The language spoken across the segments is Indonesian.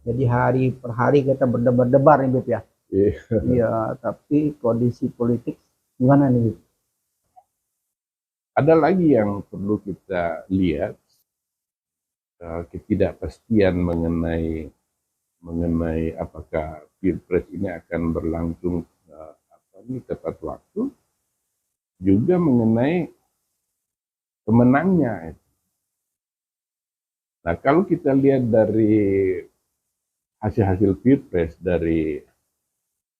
Jadi hari per hari kita berdebar-debar nih Bib ya. Iya. Iya, tapi kondisi politik gimana nih Bib? Ada lagi yang perlu kita lihat, ketidakpastian mengenai apakah Pilpres ini akan berlangsung tepat waktu, juga mengenai pemenangnya. Nah, kalau kita lihat dari hasil-hasil Pilpres dari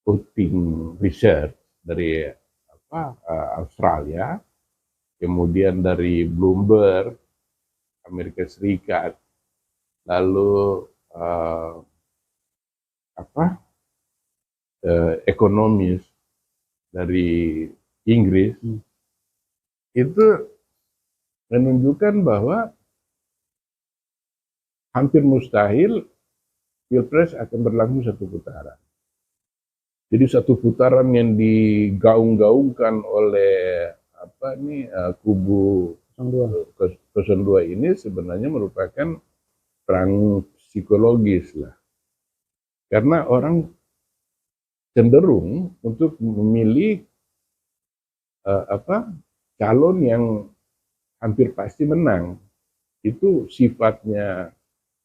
voting research dari Australia, kemudian dari Bloomberg, Amerika Serikat, lalu ekonomis dari Inggris, itu menunjukkan bahwa hampir mustahil Pilpres akan berlangsung satu putaran. Jadi satu putaran yang digaung-gaungkan oleh kubu 02 ini sebenarnya merupakan perang psikologis lah. Karena orang cenderung untuk memilih calon yang hampir pasti menang. Itu sifatnya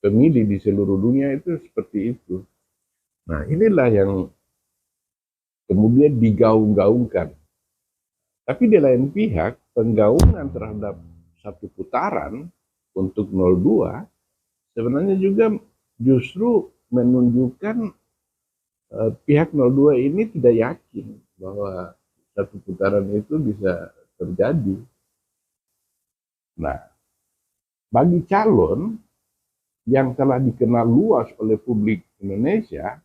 pemilih di seluruh dunia itu seperti itu. Nah, inilah yang kemudian digaung-gaungkan. Tapi di lain pihak, penggaungan terhadap satu putaran untuk 02 sebenarnya juga justru menunjukkan pihak 02 ini tidak yakin bahwa satu putaran itu bisa terjadi. Nah, bagi calon yang telah dikenal luas oleh publik Indonesia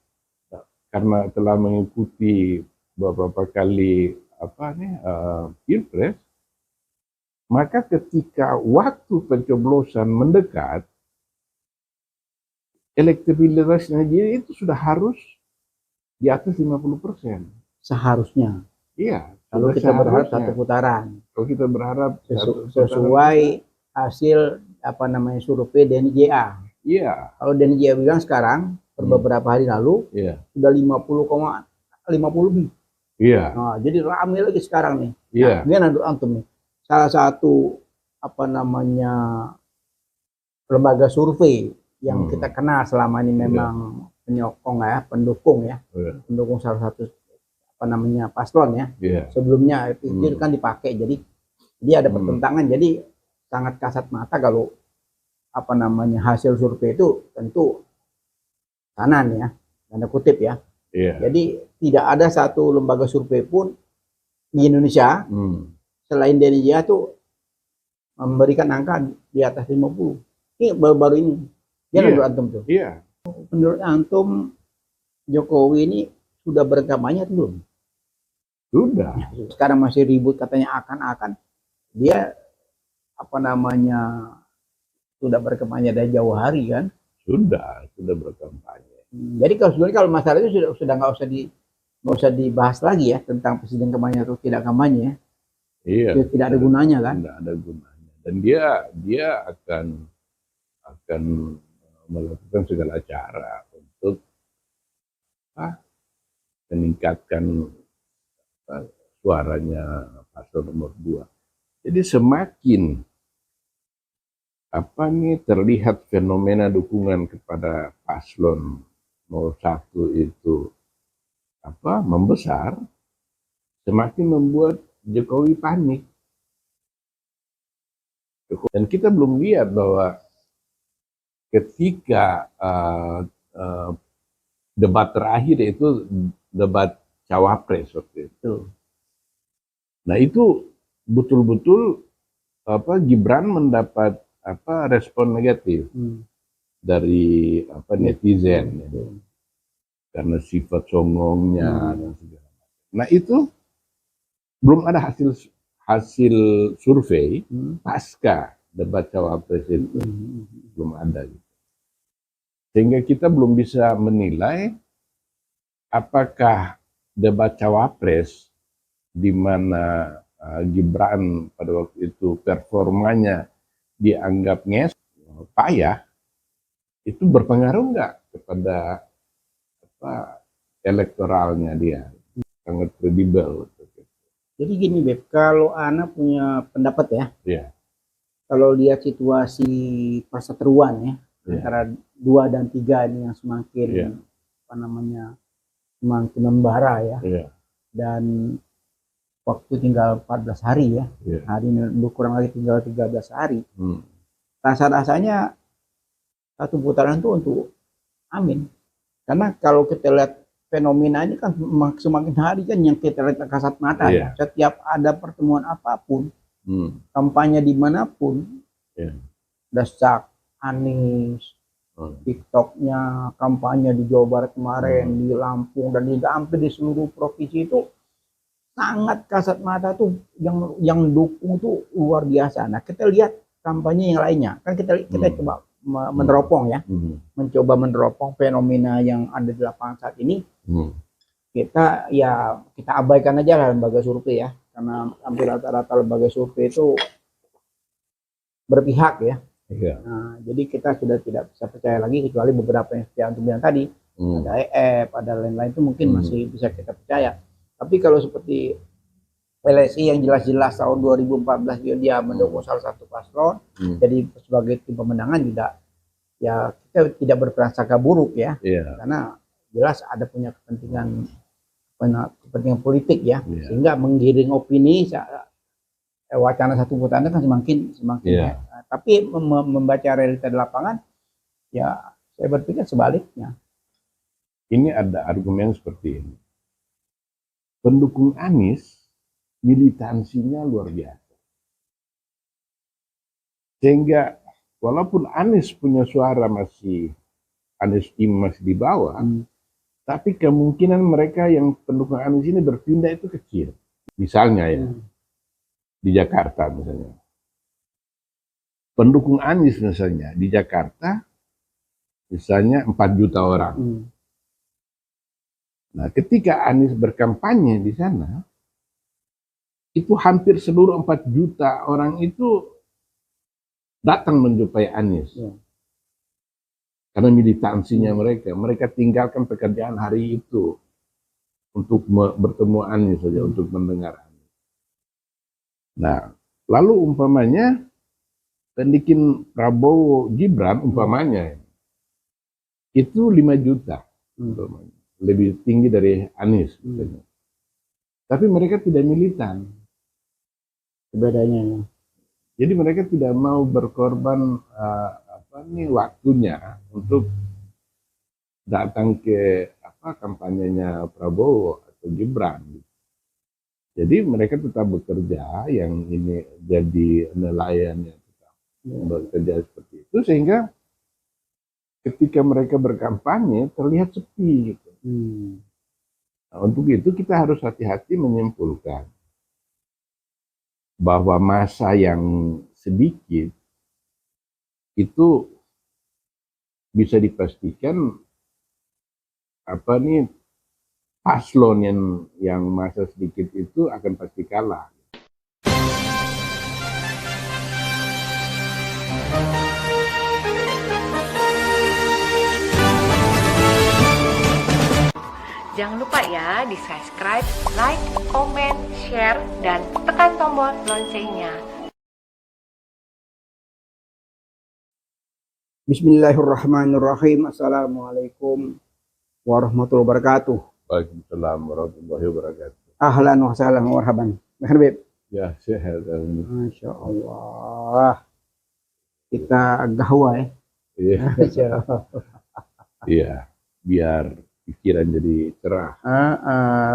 karena telah mengikuti beberapa kali Pilpres, maka ketika waktu pencoblosan mendekat, elektabilitasnya dia itu sudah harus di atas 50%. Seharusnya. Iya. Kalau kita berharap satu putaran. Kalau kita berharap sesuai hasil survei DNJA. Iya. Kalau DNJA bilang sekarang beberapa hari lalu sudah 50,50 lebih. Iya. Nah, jadi ramai lagi sekarang nih. Iya. Nah, ini antum nih. Salah satu lembaga survei yang kita kenal selama ini memang penyokong ya, pendukung ya. Pendukung salah satu paslon ya. Sebelumnya itu kan dipakai, jadi dia ada pertentangan, jadi sangat kasat mata kalau hasil survei itu tentu kanan ya, tanda kutip ya. Jadi tidak ada satu lembaga survei pun di Indonesia selain DNIA tuh memberikan angka di atas 50. Ini baru-baru ini. Menurut antum tuh. Iya. Menurut antum Jokowi ini sudah berkampanye atau belum? Sudah. Sekarang masih ribut katanya akan dia sudah berkampanye dari jauh hari kan? Sudah berkampanye. Jadi kalau masalah itu sudah nggak usah dibahas lagi ya tentang presiden kampanye atau tidak kampanye. Iya. Tidak ada gunanya kan? Tidak ada gunanya. Dan dia akan melakukan segala cara untuk meningkatkan suaranya paslon nomor 2. Jadi semakin terlihat fenomena dukungan kepada paslon 01 itu membesar, semakin membuat Jokowi panik. Dan kita belum lihat bahwa ketika debat terakhir itu debat cawapres waktu itu. Nah, itu betul-betul Gibran mendapat respon negatif dari netizen karena sifat songongnya dan segala macam. Nah, itu belum ada hasil survei pasca debat cawapres itu belum ada gitu. Sehingga kita belum bisa menilai apakah debat cawapres di mana Gibran pada waktu itu performanya dianggap payah, itu berpengaruh nggak kepada elektoralnya dia, sangat kredibel. Jadi gini Beb, kalau Ana punya pendapat ya, yeah. Kalau lihat situasi perseteruan ya, antara 2 dan 3 ini yang semakin semakin membara ya, dan waktu tinggal 14 hari ya, hari ini kurang lagi tinggal 13 hari. Rasa-rasanya satu putaran itu untuk Amin, karena kalau kita lihat fenomena ini kan semakin hari kan yang kita lihat kasat mata ya, setiap ada pertemuan apapun, kampanye dimanapun, Desak, Anies, TikToknya, kampanye di Jawa Barat kemarin, di Lampung, dan hampir di seluruh provinsi itu sangat kasat mata tuh, yang dukung tuh luar biasa. Nah kita lihat kampanye yang lainnya, kan kita coba meneropong ya, mencoba meneropong fenomena yang ada di lapangan saat ini. Kita abaikan aja lah lembaga survei ya, karena hampir rata-rata lembaga survei itu berpihak ya. Nah, jadi kita sudah tidak bisa percaya lagi, kecuali beberapa yang seperti antum bilang tadi, ada EF, ada lain-lain itu mungkin masih bisa kita percaya. Tapi kalau seperti LSI yang jelas-jelas tahun 2014 dia mendukung salah satu paslon, jadi sebagai tim pemenangan juga ya kita tidak berprasangka buruk ya, karena jelas ada punya kepentingan politik ya, sehingga menggiring opini. Wacana satu putaran kan semakin tapi membaca realita di lapangan ya saya berpikir sebaliknya. Ini ada argumen seperti ini, pendukung Anies militansinya luar biasa, sehingga walaupun Anies punya suara Anies masih di bawah, tapi kemungkinan mereka yang pendukung Anies ini berpindah itu kecil. Misalnya ya, di Jakarta misalnya, pendukung Anies misalnya di Jakarta misalnya 4 juta orang. Nah ketika Anies berkampanye di sana, itu hampir seluruh 4 juta orang itu datang menjumpai Anies. Karena militansinya mereka tinggalkan pekerjaan hari itu untuk bertemu Anies saja, untuk mendengar Anies. Nah, lalu umpamanya pendikin Prabowo Gibran umpamanya itu 5 juta, lebih tinggi dari Anies. Tapi mereka tidak militan. Bedanya. Jadi mereka tidak mau berkorban waktunya untuk datang ke kampanyenya Prabowo atau Gibran. Jadi mereka tetap bekerja, yang ini jadi nelayan yang tetap bekerja seperti itu, sehingga ketika mereka berkampanye terlihat sepi gitu. Nah, untuk itu kita harus hati-hati menyimpulkan bahwa masa yang sedikit itu bisa dipastikan paslon yang masa sedikit itu akan pasti kalah. Jangan lupa ya di subscribe, like, komen, share, dan tekan tombol loncengnya. Bismillahirrahmanirrahim. Assalamualaikum warahmatullahi wabarakatuh. Waalaikumsalam warahmatullahi wabarakatuh. Ahlan wa sahlan wa marhaban. Habib. Ya, sehat. Masya Allah. Kita gahwa ya. Iya. Iya, biar pikiran jadi cerah.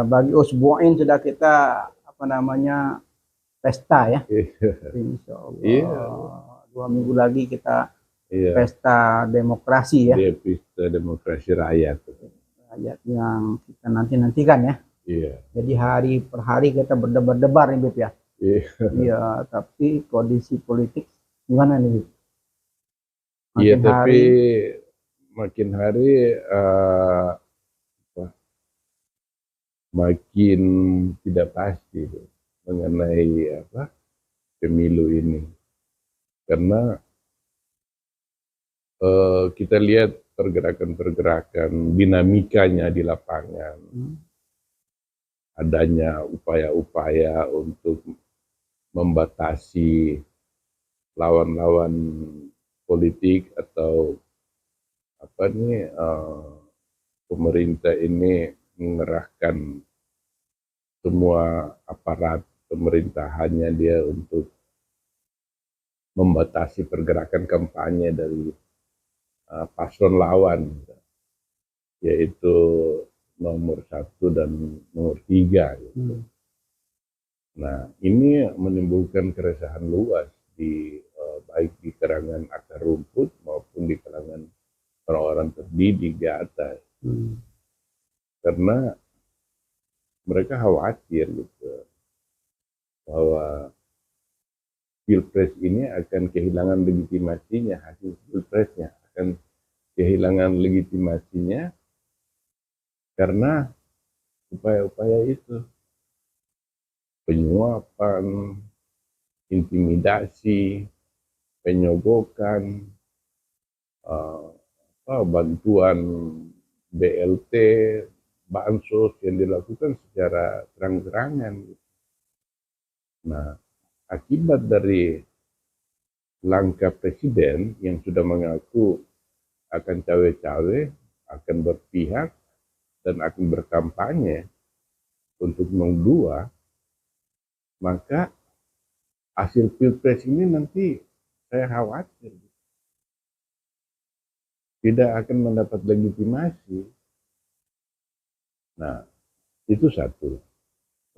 Bagi usbu'in sudah kita pesta ya. Insya Allah. 2 minggu lagi kita pesta demokrasi ya. Pesta demokrasi rakyat. Rakyat yang kita nantikan ya. Jadi hari per hari kita berdebar-debar nih Bib ya. Iya, tapi kondisi politik gimana nih Bib? Iya, tapi makin hari makin tidak pasti mengenai pemilu ini, karena kita lihat pergerakan-pergerakan dinamikanya di lapangan, adanya upaya-upaya untuk membatasi lawan-lawan politik atau pemerintah ini mengerahkan semua aparat pemerintahannya dia untuk membatasi pergerakan kampanye dari paslon lawan, yaitu nomor 1 dan nomor 3. Gitu. Nah, ini menimbulkan keresahan luas baik di kalangan akar rumput maupun di kalangan orang-orang terdidik di atas. Karena mereka khawatir gitu bahwa Pilpres ini akan kehilangan legitimasinya, hasil Pilpresnya akan kehilangan legitimasinya karena upaya-upaya itu, penyuapan, intimidasi, penyogokan, bantuan BLT, bansos yang dilakukan secara terang-terangan. Nah, akibat dari langkah presiden yang sudah mengaku akan cawe-cawe, akan berpihak, dan akan berkampanye untuk 02, maka hasil Pilpres ini nanti saya khawatir tidak akan mendapat legitimasi. Nah, itu satu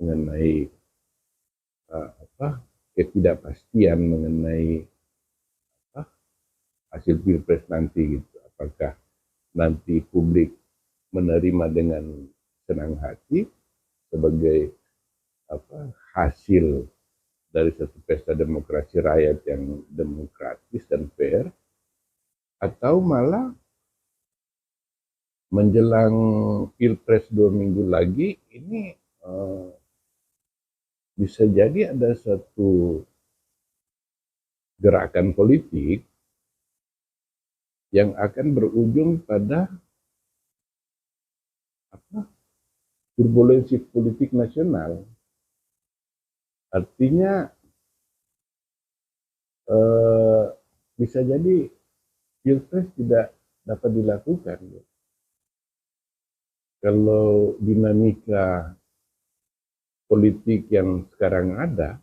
mengenai ketidakpastian mengenai hasil Pilpres nanti gitu. Apakah nanti publik menerima dengan senang hati sebagai hasil dari satu pesta demokrasi rakyat yang demokratis dan fair, atau malah menjelang Pilpres 2 minggu lagi ini bisa jadi ada satu gerakan politik yang akan berujung pada turbulensi politik nasional. Artinya bisa jadi Pilpres tidak dapat dilakukan. Kalau dinamika politik yang sekarang ada,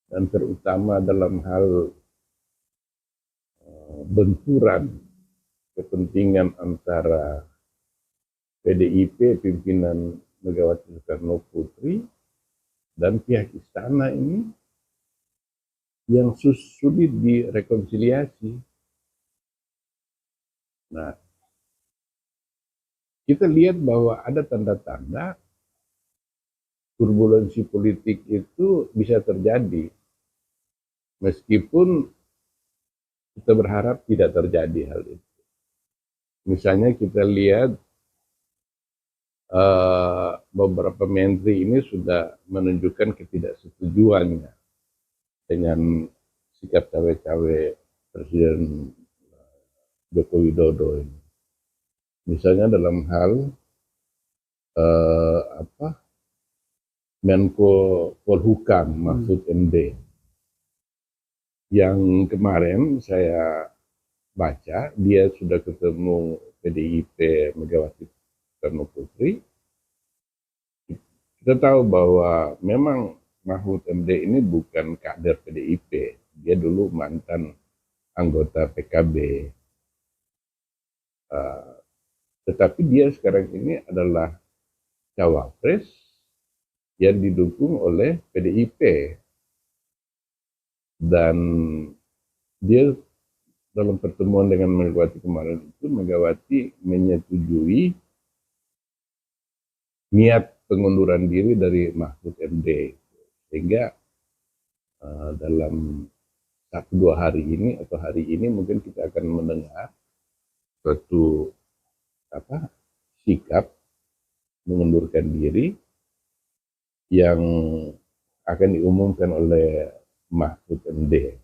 dan terutama dalam hal benturan kepentingan antara PDIP, pimpinan Megawati Soekarno Putri, dan pihak istana ini yang sulit direkonsiliasi. Nah, kita lihat bahwa ada tanda-tanda turbulensi politik itu bisa terjadi, meskipun kita berharap tidak terjadi hal itu. Misalnya kita lihat beberapa menteri ini sudah menunjukkan ketidaksetujuannya dengan sikap cawe-cawe Presiden Joko Widodo ini. Misalnya dalam hal Menko Polhukam Mahfud MD, yang kemarin saya baca dia sudah ketemu PDIP Megawati Soekarno Putri. Kita tahu bahwa memang Mahfud MD ini bukan kader PDIP, dia dulu mantan anggota PKB. Tetapi dia sekarang ini adalah cawapres yang didukung oleh PDIP. Dan dia dalam pertemuan dengan Megawati kemarin itu, Megawati menyetujui niat pengunduran diri dari Mahfud MD. Sehingga dalam 1-2 hari ini atau hari ini mungkin kita akan mendengar suatu sikap mengundurkan diri yang akan diumumkan oleh Mahfud MD.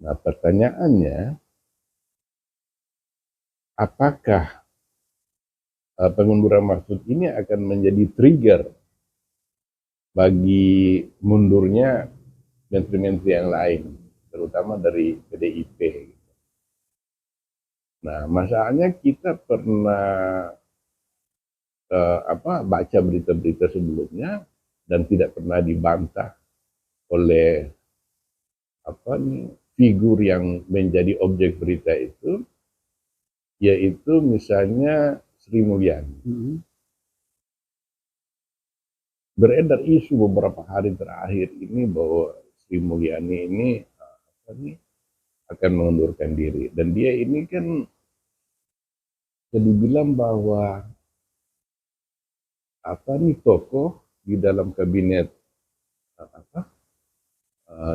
Nah, pertanyaannya, apakah pengunduran Mahfud ini akan menjadi trigger bagi mundurnya menteri-menteri yang lain, terutama dari PDIP. Nah, masalahnya kita pernah baca berita-berita sebelumnya dan tidak pernah dibantah oleh figur yang menjadi objek berita itu, yaitu misalnya Sri Mulyani. Beredar isu beberapa hari terakhir ini bahwa Sri Mulyani ini akan mengundurkan diri, dan dia ini kan bisa dibilang bahwa tokoh di dalam kabinet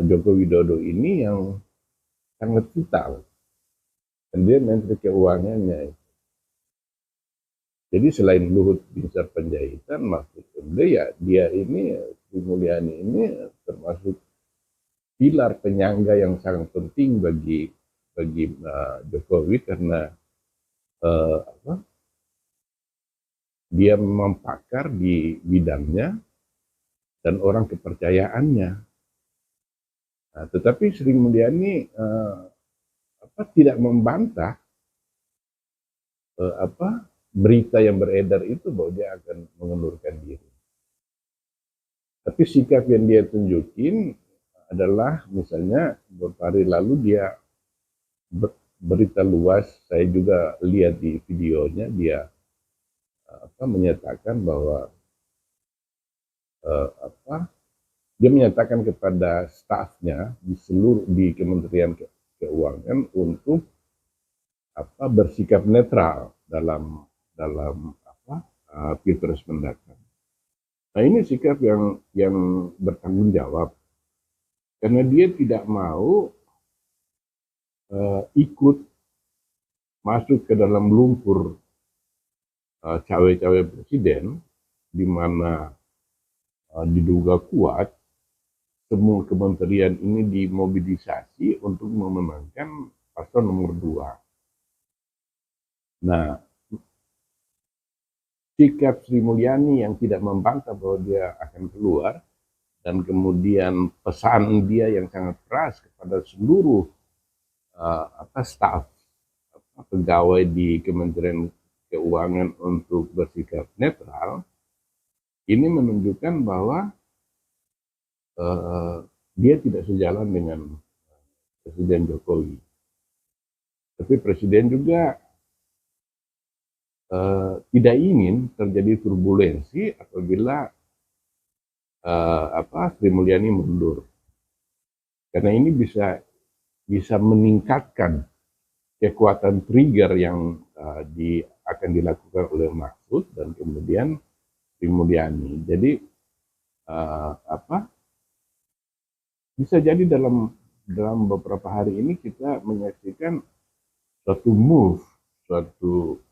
Joko Widodo ini yang sangat vital, dan dia Menteri Keuangannya. Jadi selain Luhut Binsar Panjaitan, Mahfud MD, ya dia ini, Sri Mulyani ini termasuk pilar penyangga yang sangat penting bagi Jokowi, karena dia memang pakar di bidangnya dan orang kepercayaannya. Nah, tetapi Sri Mulyani tidak membantah berita yang beredar itu bahwa dia akan mengundurkan diri. Tapi sikap yang dia tunjukin adalah, misalnya beberapa hari lalu dia berita luas, saya juga lihat di videonya, dia menyatakan bahwa dia menyatakan kepada stafnya di Kementerian Keuangan untuk bersikap netral dalam Pilpres mendatang. Nah, ini sikap yang bertanggung jawab, karena dia tidak mau ikut masuk ke dalam lumpur cawe-cawe presiden, di mana diduga kuat semua kementerian ini dimobilisasi untuk memenangkan paslon nomor 2. Nah, sikap Sri Mulyani yang tidak membantah bahwa dia akan keluar, dan kemudian pesan dia yang sangat keras kepada seluruh staf pegawai di Kementerian Keuangan untuk bersikap netral, ini menunjukkan bahwa dia tidak sejalan dengan Presiden Jokowi. Tapi Presiden juga tidak ingin terjadi turbulensi apabila Sri Mulyani mundur, karena ini bisa meningkatkan kekuatan trigger yang akan dilakukan oleh Mahfud dan kemudian Sri Mulyani. Jadi bisa jadi dalam beberapa hari ini kita menyaksikan suatu move, suatu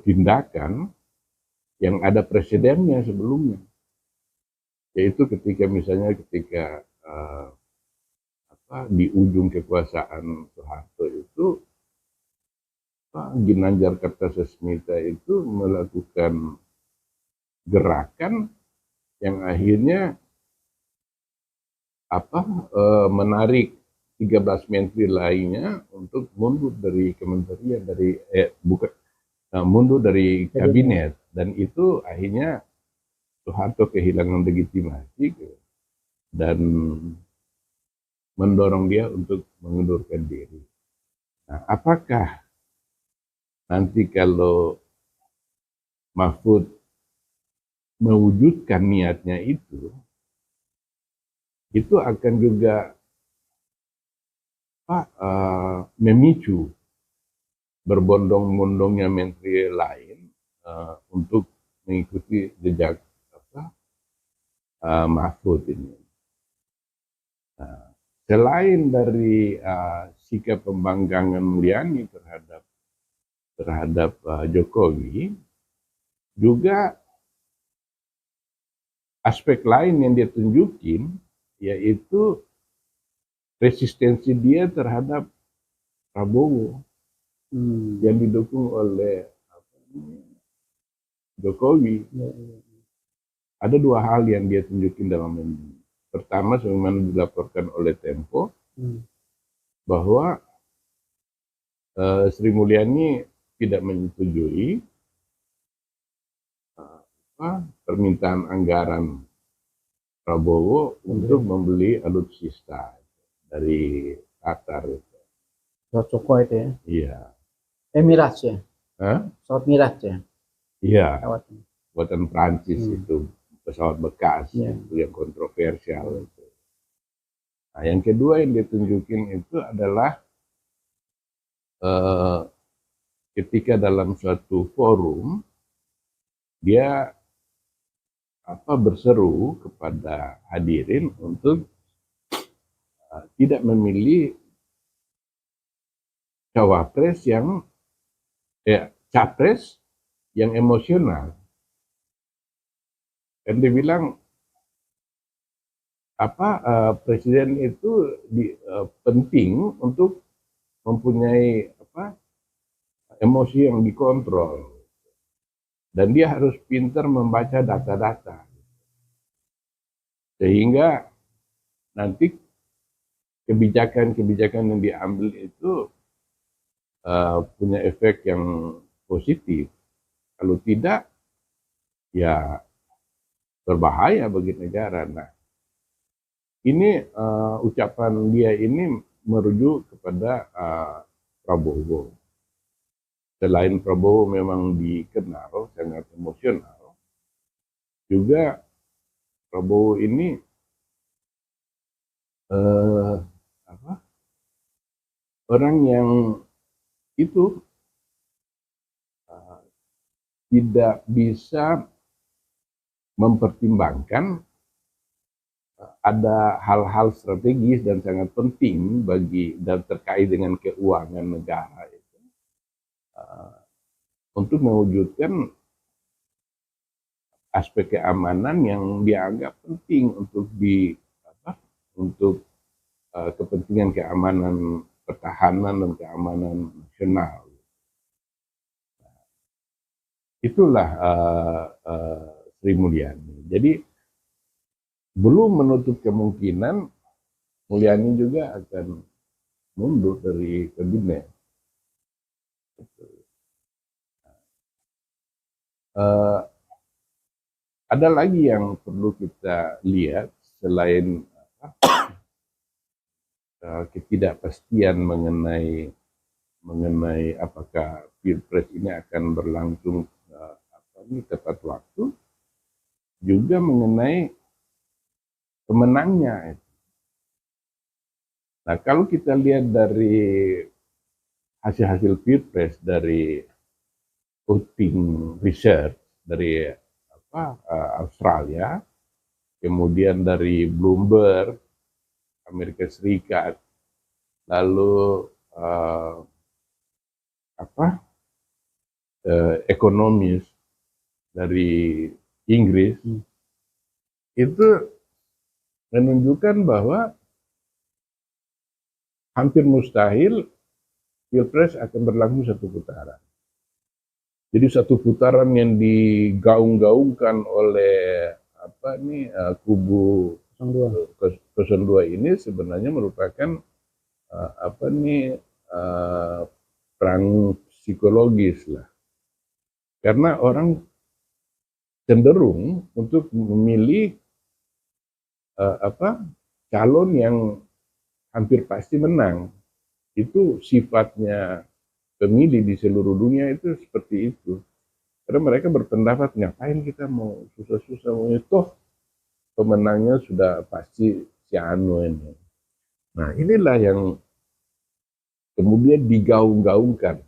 tindakan yang ada presidennya sebelumnya, yaitu ketika di ujung kekuasaan Soeharto itu Ginanjar Kartasasmita itu melakukan gerakan yang akhirnya menarik 13 menteri lainnya untuk mundur dari kementerian, mundur dari kabinet, dan itu akhirnya Soeharto kehilangan legitimasi dan mendorong dia untuk mengundurkan diri. Nah, apakah nanti kalau Mahfud mewujudkan niatnya itu akan juga memicu berbondong-bondongnya menteri lain untuk mengikuti jejak Mahfud ini. Nah, selain dari sikap pembangkangan Mulyani terhadap Jokowi, juga aspek lain yang dia tunjukin, yaitu resistensi dia terhadap Prabowo. yang didukung oleh Jokowi. Ada dua hal yang dia tunjukin dalam ini. Pertama, sebagaimana dilaporkan oleh Tempo, bahwa Sri Mulyani tidak menyetujui permintaan anggaran Prabowo untuk membeli alutsista dari Qatar. Joko itu ya? Iya. Mirage ya? Hah? Pesawat Mirage ya? Iya. Buatan Prancis itu. Pesawat bekas itu yang kontroversial. Nah, yang kedua yang ditunjukin itu adalah ketika dalam suatu forum dia berseru kepada hadirin untuk tidak memilih capres yang emosional. Dan dia bilang presiden itu penting untuk mempunyai emosi yang dikontrol, dan dia harus pintar membaca data-data sehingga nanti kebijakan-kebijakan yang diambil itu punya efek yang positif. Kalau tidak, ya berbahaya bagi negara. Nah, ini ucapan dia ini merujuk kepada Prabowo. Selain Prabowo memang dikenal sangat emosional, juga Prabowo ini orang yang itu tidak bisa mempertimbangkan ada hal-hal strategis dan sangat penting dan terkait dengan keuangan negara itu untuk mewujudkan aspek keamanan yang dianggap penting untuk kepentingan keamanan pertahanan dan keamanan nasional. Itulah Sri Mulyani. Jadi belum menutup kemungkinan Mulyani juga akan mundur dari kabinet. Ada lagi yang perlu kita lihat selain ketidakpastian mengenai apakah Pilpres ini akan berlangsung tepat waktu, juga mengenai pemenangnya. Nah, kalau kita lihat dari hasil-hasil Pilpres dari voting research dari Australia, kemudian dari Bloomberg Amerika Serikat, lalu ekonomis dari Inggris, itu menunjukkan bahwa hampir mustahil Pilpres akan berlangsung satu putaran. Jadi satu putaran yang digaung-gaungkan oleh kubu 02 ini sebenarnya merupakan perang psikologis lah. Karena orang cenderung untuk memilih calon yang hampir pasti menang. Itu sifatnya pemilih di seluruh dunia itu seperti itu. Karena mereka berpendapat, ngapain kita mau susah-susah mau toh pemenangnya sudah pasti si Anu ini. Nah, inilah yang kemudian digaung-gaungkan.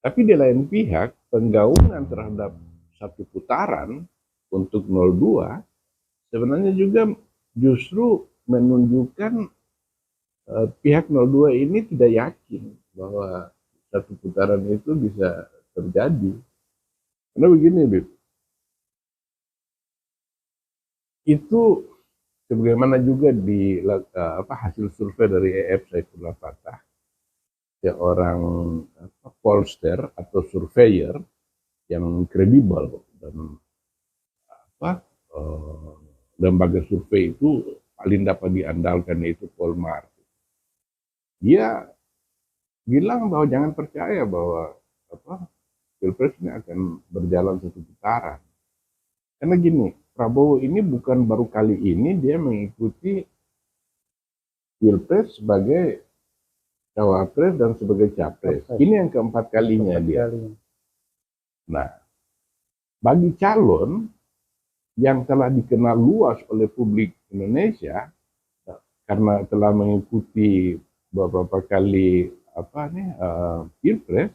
Tapi di lain pihak, penggaungan terhadap satu putaran untuk 02 sebenarnya juga justru menunjukkan pihak 02 ini tidak yakin bahwa satu putaran itu bisa terjadi. Karena begini, Bib, itu sebagaimana juga di hasil survei dari EF Saifullah Fatah, seorang pollster atau surveyor yang kredibel dan lembaga survei itu paling dapat diandalkan, yaitu Polmark. Dia bilang bahwa jangan percaya bahwa Pilpres ini akan berjalan satu putaran. Karena gini, Prabowo ini bukan baru kali ini dia mengikuti Pilpres sebagai cawapres dan sebagai capres. Ini yang keempat kalinya dia. Nah, bagi calon yang telah dikenal luas oleh publik Indonesia karena telah mengikuti beberapa kali Pilpres,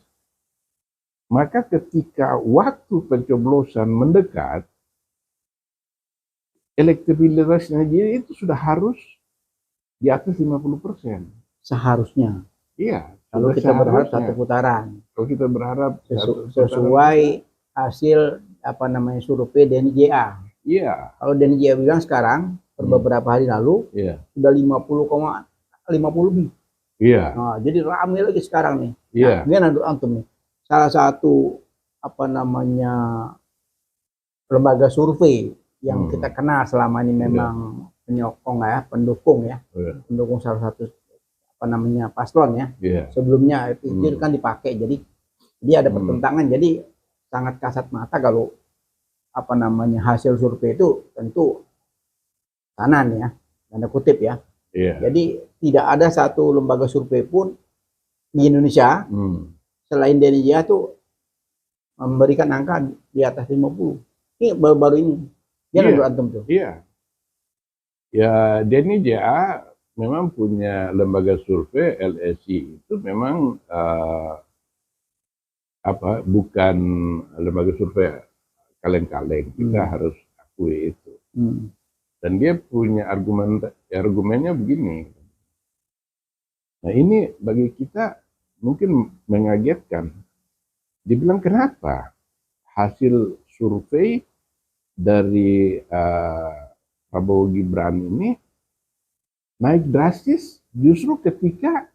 maka ketika waktu pencoblosan mendekat, elektabilitasnya dia itu sudah harus di atas 50%. Seharusnya. Iya. Kalau kita berharap satu putaran. Kalau kita berharap sesuai hasil survei DNJA. Iya. Kalau DNJA bilang sekarang beberapa hari lalu sudah 50,50 lebih. Iya. Nah, jadi ramai lagi sekarang nih. Iya. Nah, gimana antum nih? Salah satu lembaga survei yang kita kenal selama ini memang penyokong pendukung pendukung salah satu paslon sebelumnya itu kan dipakai, jadi dia ada pertentangan, jadi sangat kasat mata kalau hasil survei itu tentu kanan tanda kutip jadi tidak ada satu lembaga survei pun di Indonesia selain DNIA tuh memberikan angka di atas 50. Ini baru-baru ini. Gimana antum tuh? Iya. Ya, DNIA memang punya lembaga survei, LSI itu memang bukan lembaga survei kaleng-kaleng, kita harus akui itu. Dan dia punya argumennya begini. Nah, ini bagi kita mungkin mengagetkan. Dibilang kenapa hasil survei dari Prabowo Gibran ini naik drastis justru ketika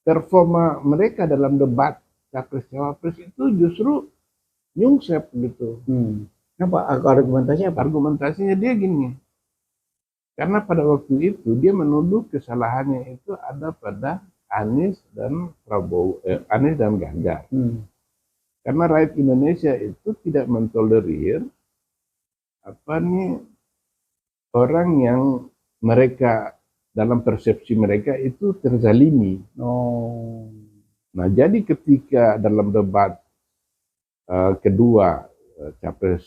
performa mereka dalam debat capres-cawapres itu justru nyungsep gitu. Kenapa? Argumentasinya apa? Argumentasinya dia gini. Karena pada waktu itu dia menuduh kesalahannya itu ada pada Anies dan Anies dan Ganjar. Karena rakyat Indonesia itu tidak mentolerir orang yang mereka dalam persepsi mereka itu terzalimi. Nah, jadi ketika dalam debat kedua capres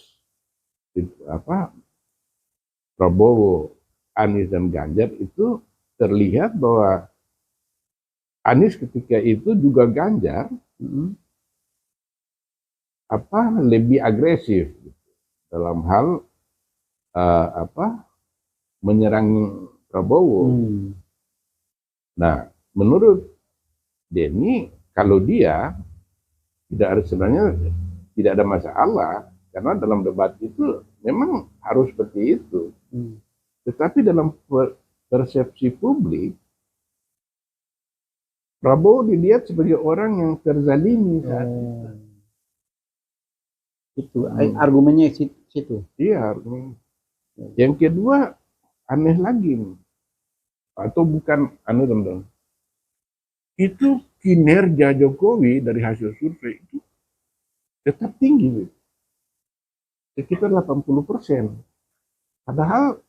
Prabowo, Anies dan Ganjar itu terlihat bahwa Anies ketika itu juga Ganjar lebih agresif dalam hal menyerang Prabowo. Nah, menurut Denny, kalau dia sebenarnya tidak ada masalah karena dalam debat itu memang harus seperti itu. Tetapi dalam persepsi publik, Prabowo dilihat sebagai orang yang terzalimi saat itu. Argumennya situ. Iya, argumen. Yang kedua, aneh lagi nih. Atau bukan aneh, teman-teman. Itu kinerja Jokowi dari hasil survei itu tetap tinggi. Sekitar 80%. Padahal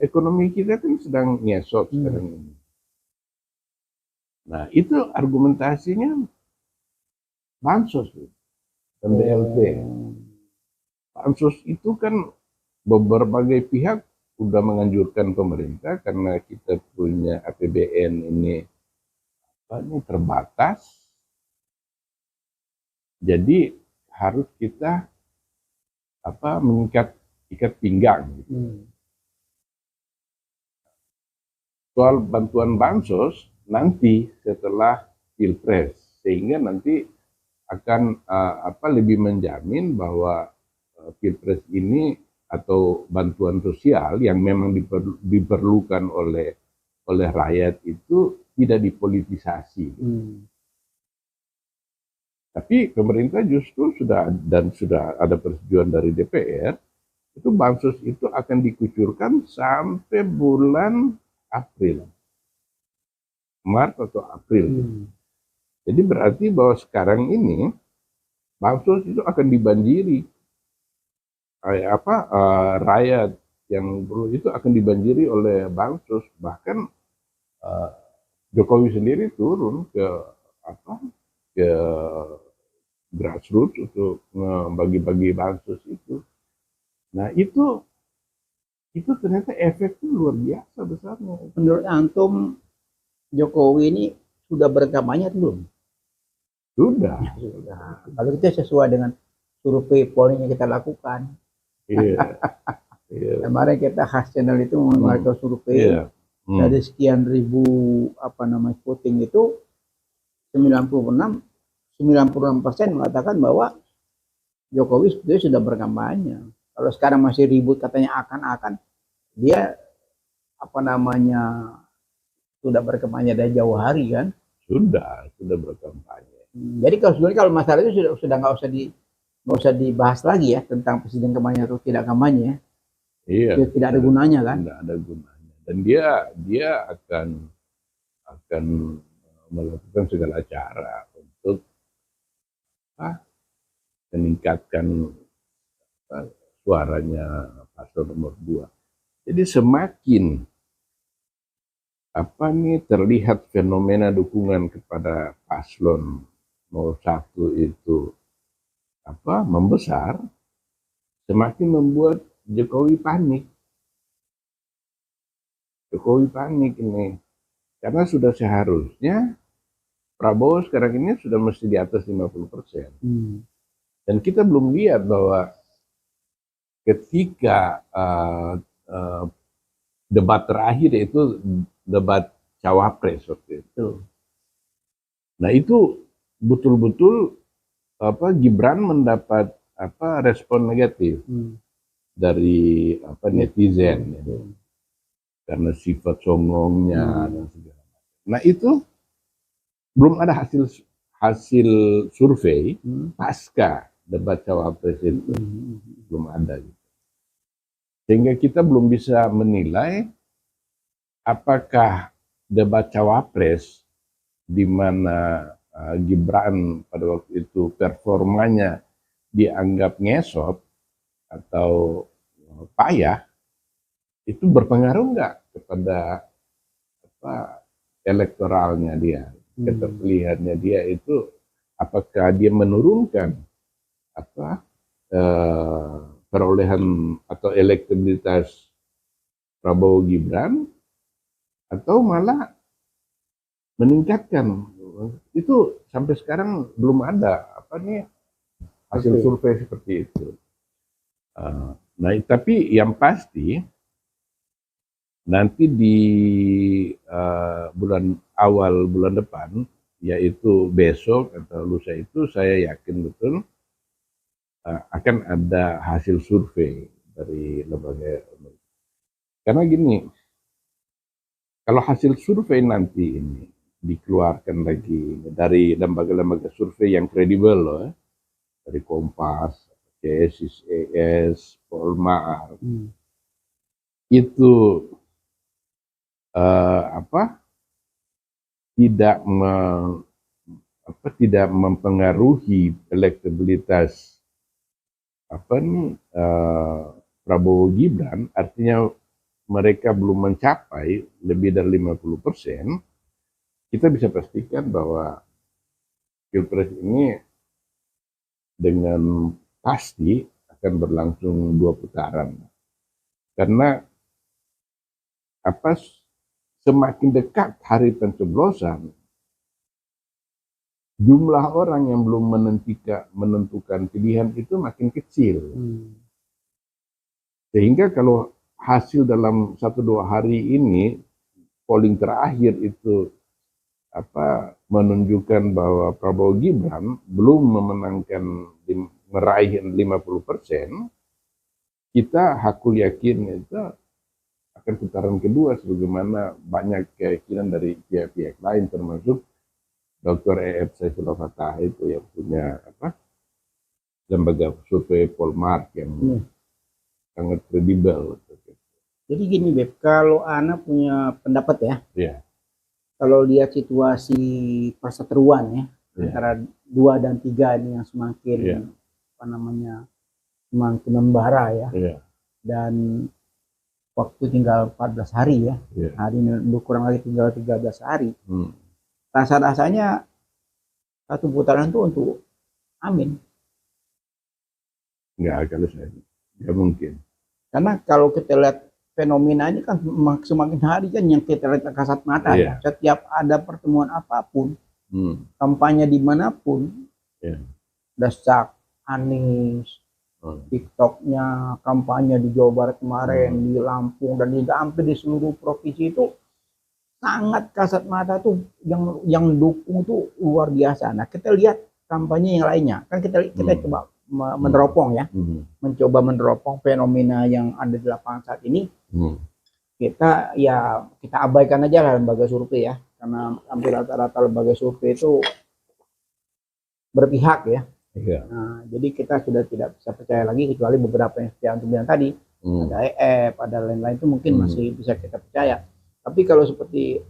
ekonomi kita kan sedang nyesot sekarang ini. Nah, itu argumentasinya bansos dan BLT. Bansos itu kan berbagai pihak sudah menganjurkan pemerintah karena kita punya APBN ini terbatas. Jadi harus kita mengikat pinggang. Soal bantuan bansos nanti setelah Pilpres, sehingga nanti akan lebih menjamin bahwa Pilpres ini atau bantuan sosial yang memang diperlukan oleh rakyat itu tidak dipolitisasi. Tapi pemerintah justru sudah ada persetujuan dari DPR, itu bansos itu akan dikucurkan sampai bulan April, Maret atau April. Jadi berarti bahwa sekarang ini bansos itu akan dibanjiri, rakyat yang perlu itu akan dibanjiri oleh bansos. Bahkan Jokowi sendiri turun ke grassroots untuk membagi-bagi bansos itu. Nah itu ternyata efeknya luar biasa besarnya. Menurut antum, Jokowi ini sudah berkampanye belum? Sudah. Kalau kita sesuai dengan survei polling yang kita lakukan. Iya. Kemarin kita khas channel itu mengeluarkan survei dari sekian ribu voting itu 96% mengatakan bahwa Jokowi sebetulnya sudah berkampanye. Kalau sekarang masih ribut katanya akan dia sudah berkampanye dari jauh hari kan? Sudah berkampanye. Jadi kalau masalah itu sudah nggak usah dibahas lagi ya tentang presiden kampanye atau tidak kampanye. Iya. Tidak ada gunanya kan? Tidak ada gunanya. Dan dia akan melakukan segala cara untuk meningkatkan suaranya paslon nomor 2. Jadi semakin terlihat fenomena dukungan kepada paslon nomor 1 itu membesar, semakin membuat Jokowi panik. Jokowi panik ini karena sudah seharusnya Prabowo sekarang ini sudah mesti di atas 50%. Dan kita belum lihat bahwa ketika debat terakhir yaitu debat cawapres waktu itu. Nah itu betul-betul Gibran mendapat respon negatif dari netizen karena sifat songongnya dan segala macam. Nah itu belum ada hasil survei pasca debat cawapres itu belum ada gitu. Sehingga kita belum bisa menilai apakah debat cawapres di mana Gibran pada waktu itu performanya dianggap ngesot atau payah, itu berpengaruh nggak kepada elektoralnya dia, keterpilihannya dia itu, apakah dia menurunkan perolehan atau elektabilitas Prabowo Gibran atau malah meningkatkan. Itu sampai sekarang belum ada hasil survei seperti itu. Nah, tapi yang pasti nanti di awal bulan depan, yaitu besok atau lusa itu, saya yakin betul akan ada hasil survei dari lembaga. Karena gini, kalau hasil survei nanti ini dikeluarkan lagi dari lembaga-lembaga survei yang kredibel loh, dari Kompas, CSIS, Polmar, itu tidak mempengaruhi elektabilitas Prabowo Gibran, artinya mereka belum mencapai lebih dari 50%, kita bisa pastikan bahwa Pilpres ini dengan pasti akan berlangsung 2 putaran. Karena semakin dekat hari pencoblosan, jumlah orang yang belum menentukan pilihan itu makin kecil. Sehingga kalau hasil dalam 1-2 hari ini, polling terakhir itu menunjukkan bahwa Prabowo Gibran belum meraih 50%, kita hakul yakin itu akan putaran kedua sebagaimana banyak keyakinan dari pihak-pihak lain termasuk Dr. E.F. Saifullah Fatah itu yang punya lembaga survei Polmark yang sangat kredibel. Jadi gini Beb, kalau Ana punya pendapat ya, kalau lihat situasi perseteruan antara 2 dan 3 ini yang semakin semakin membara dan waktu tinggal 14 hari hari ini kurang lagi tinggal 13 hari. Rasa-rasanya satu putaran itu untuk Amin. Kalau saya nggak mungkin. Karena kalau kita lihat fenomena ini kan semakin hari kan yang kita lihat kasat mata setiap ada pertemuan apapun, kampanye dimanapun, Desak, Anies, TikToknya, kampanye di Jawa Barat kemarin, di Lampung dan hampir di seluruh provinsi itu sangat kasat mata tuh yang dukung tuh luar biasa. Nah kita lihat kampanye yang lainnya kan kita coba meneropong mencoba meneropong fenomena yang ada di lapangan saat ini. Kita abaikan aja lah lembaga survei karena hampir rata-rata lembaga survei itu berpihak Nah, jadi kita sudah tidak bisa percaya lagi kecuali beberapa yang seperti yang bilang tadi ada EF, ada lain-lain itu mungkin masih bisa kita percaya. Tapi kalau seperti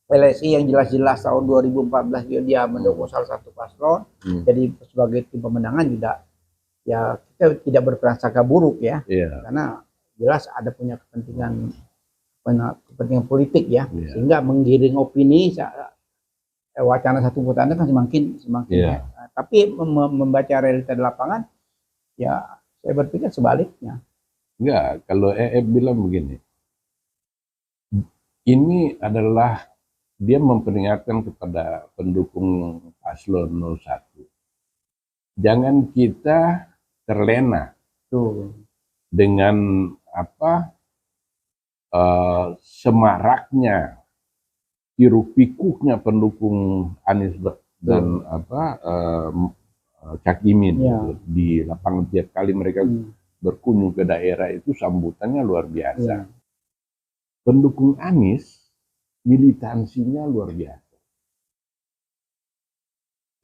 LSI yang jelas-jelas tahun 2014 dia mendukung salah satu paslon, jadi sebagai tim pemenangan juga kita tidak berprasangka buruk karena jelas ada punya kepentingan politik sehingga menggiring opini wacana satu putaran kan semakin tapi membaca realita di lapangan saya berpikir sebaliknya. Enggak, kalau EF bilang begini, ini adalah dia memperingatkan kepada pendukung paslon 01. Jangan kita terlena dengan semaraknya hiruk pikuknya pendukung Anies dan Cak Imin di lapangan. Tiap kali mereka berkunjung ke daerah itu sambutannya luar biasa. Pendukung Anies militansinya luar biasa.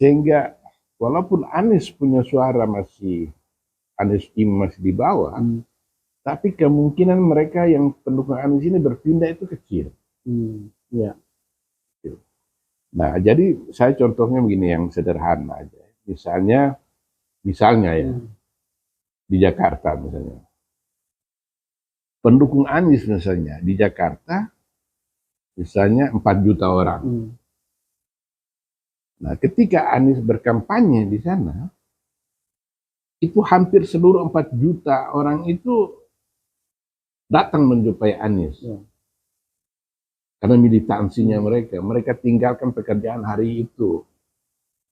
Sehingga walaupun Anies punya suara Anies masih di bawah, tapi kemungkinan mereka yang pendukung Anies ini berpindah itu kecil. Nah, jadi saya contohnya begini yang sederhana aja. Misalnya di Jakarta misalnya. Pendukung Anies misalnya di Jakarta misalnya 4 juta orang. Nah, ketika Anies berkampanye di sana, itu hampir seluruh 4 juta orang itu datang menjumpai Anies. Karena militansinya mereka tinggalkan pekerjaan hari itu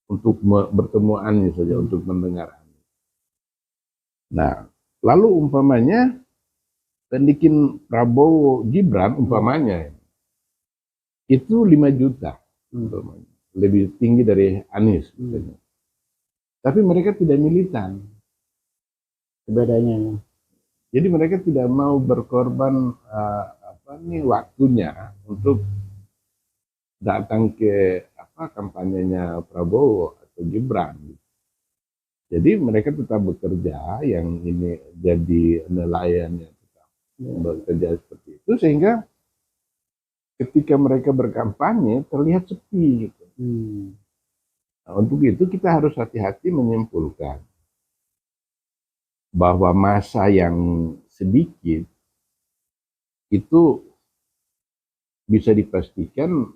untuk bertemu Anies saja, untuk mendengar Anies. Nah, lalu umpamanya pendikin Prabowo Gibran umpamanya itu 5 juta, lebih tinggi dari Anies. Tapi mereka tidak militan. Bedanya. Jadi mereka tidak mau berkorban waktunya untuk datang ke kampanyenya Prabowo atau Gibran. Jadi mereka tetap bekerja, yang ini jadi nelayan yang tetap bekerja seperti itu, sehingga ketika mereka berkampanye terlihat sepi. Nah, untuk itu kita harus hati-hati menyimpulkan bahwa masa yang sedikit itu bisa dipastikan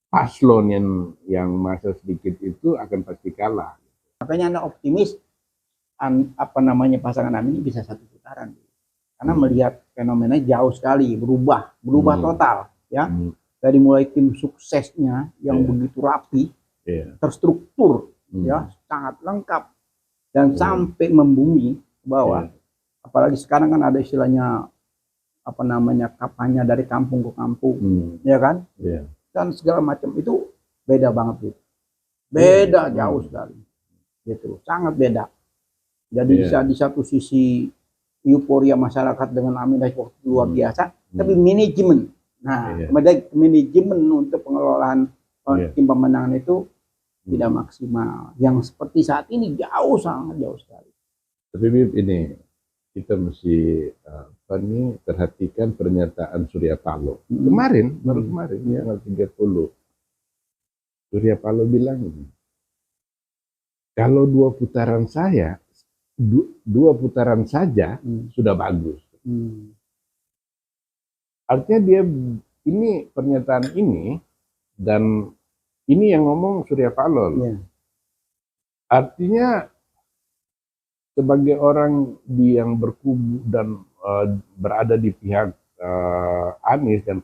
paslon yang masa sedikit itu akan pasti kalah. Makanya Anda optimis pasangan Amin ini bisa 1 putaran. Karena melihat fenomena jauh sekali, berubah total Dari mulai tim suksesnya yang begitu rapi, terstruktur, sangat lengkap dan sampai membumi ke bawah. Apalagi sekarang kan ada istilahnya kampanye dari kampung ke kampung, ya kan? Dan segala macam itu beda banget gitu. Beda jauh sekali. Gitu, sangat beda. Jadi di satu sisi euforia masyarakat dengan Amin Rais waktu luar biasa, tapi manajemen. Nah, manajemen untuk pengelolaan tim pemenangan itu tidak maksimal. Yang seperti saat ini jauh, sangat jauh sekali. Tapi ini kita mesti perhatikan pernyataan Surya Paloh. Kemarin, baru kemarin, tanggal 30. Surya Paloh bilang ini, kalau dua putaran saja sudah bagus. Artinya dia ini pernyataan ini, dan ini yang ngomong Surya Paloh. Artinya sebagai orang yang berkubu dan berada di pihak Anies dan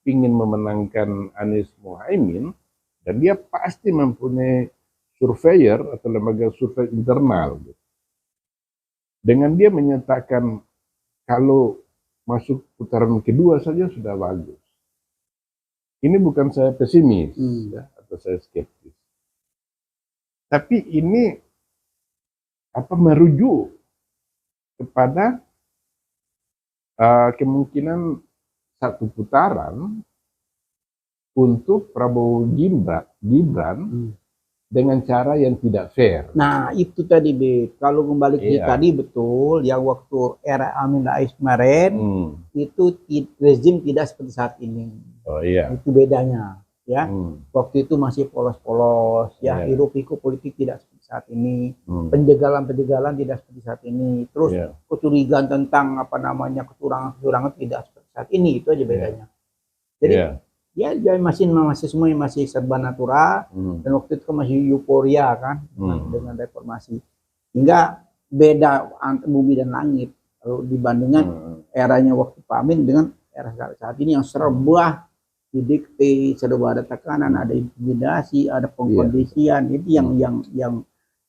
ingin memenangkan Anies Muhaimin, dan dia pasti mempunyai surveyor atau lembaga survei internal. Dengan dia menyatakan kalau masuk putaran kedua saja sudah bagus. Ini bukan saya pesimis atau saya skeptis. Tapi ini merujuk kepada kemungkinan satu putaran untuk Prabowo Gibran dengan cara yang tidak fair. Nah, itu tadi, kalau kembali ke tadi, betul, yang waktu era Amin Rais kemarin, itu rezim tidak seperti saat ini. Oh iya. Itu bedanya, ya. Waktu itu masih polos-polos, ya, hiruk-pikuk politik tidak seperti saat ini. Penjagalan-penjagalan tidak seperti saat ini. Terus kecurigaan tentang kecurangan-kecurangan tidak seperti saat ini, itu aja bedanya. Jadi ya masih semuanya masih serba natural, dan waktu itu masih euforia kan dengan reformasi, hingga beda antara bumi dan langit kalau dibandingkan eranya waktu Pak Amin dengan era saat ini yang serba didikte, serba ada tekanan, ada intimidasi, ada pengkondisian. Itu yang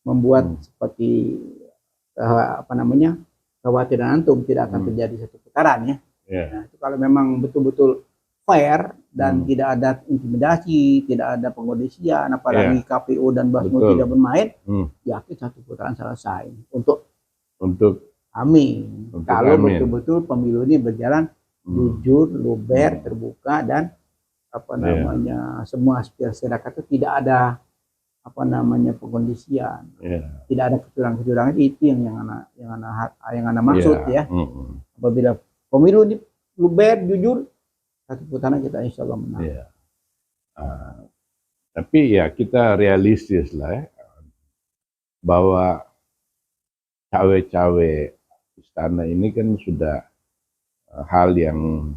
membuat seperti kekhawatiran antum tidak akan terjadi satu putaran, ya. Nah, itu kalau memang betul-betul fair dan tidak ada intimidasi, tidak ada pengkondisian, apalagi KPU dan Bawaslu tidak bermain, yakin satu putaran selesai untuk Amin. Kalau betul-betul pemilu ini berjalan jujur, luber, terbuka, dan semua aspirasi rakyat itu tidak ada pengkondisian, tidak ada kecurangan-kecurangan. Itu yang ana maksud, ya. Apabila pemilu ini luber, jujur, satu putaran kita insya Allah menang. Tapi ya kita realistis lah, ya, bahwa cawe-cawe istana ini kan sudah hal yang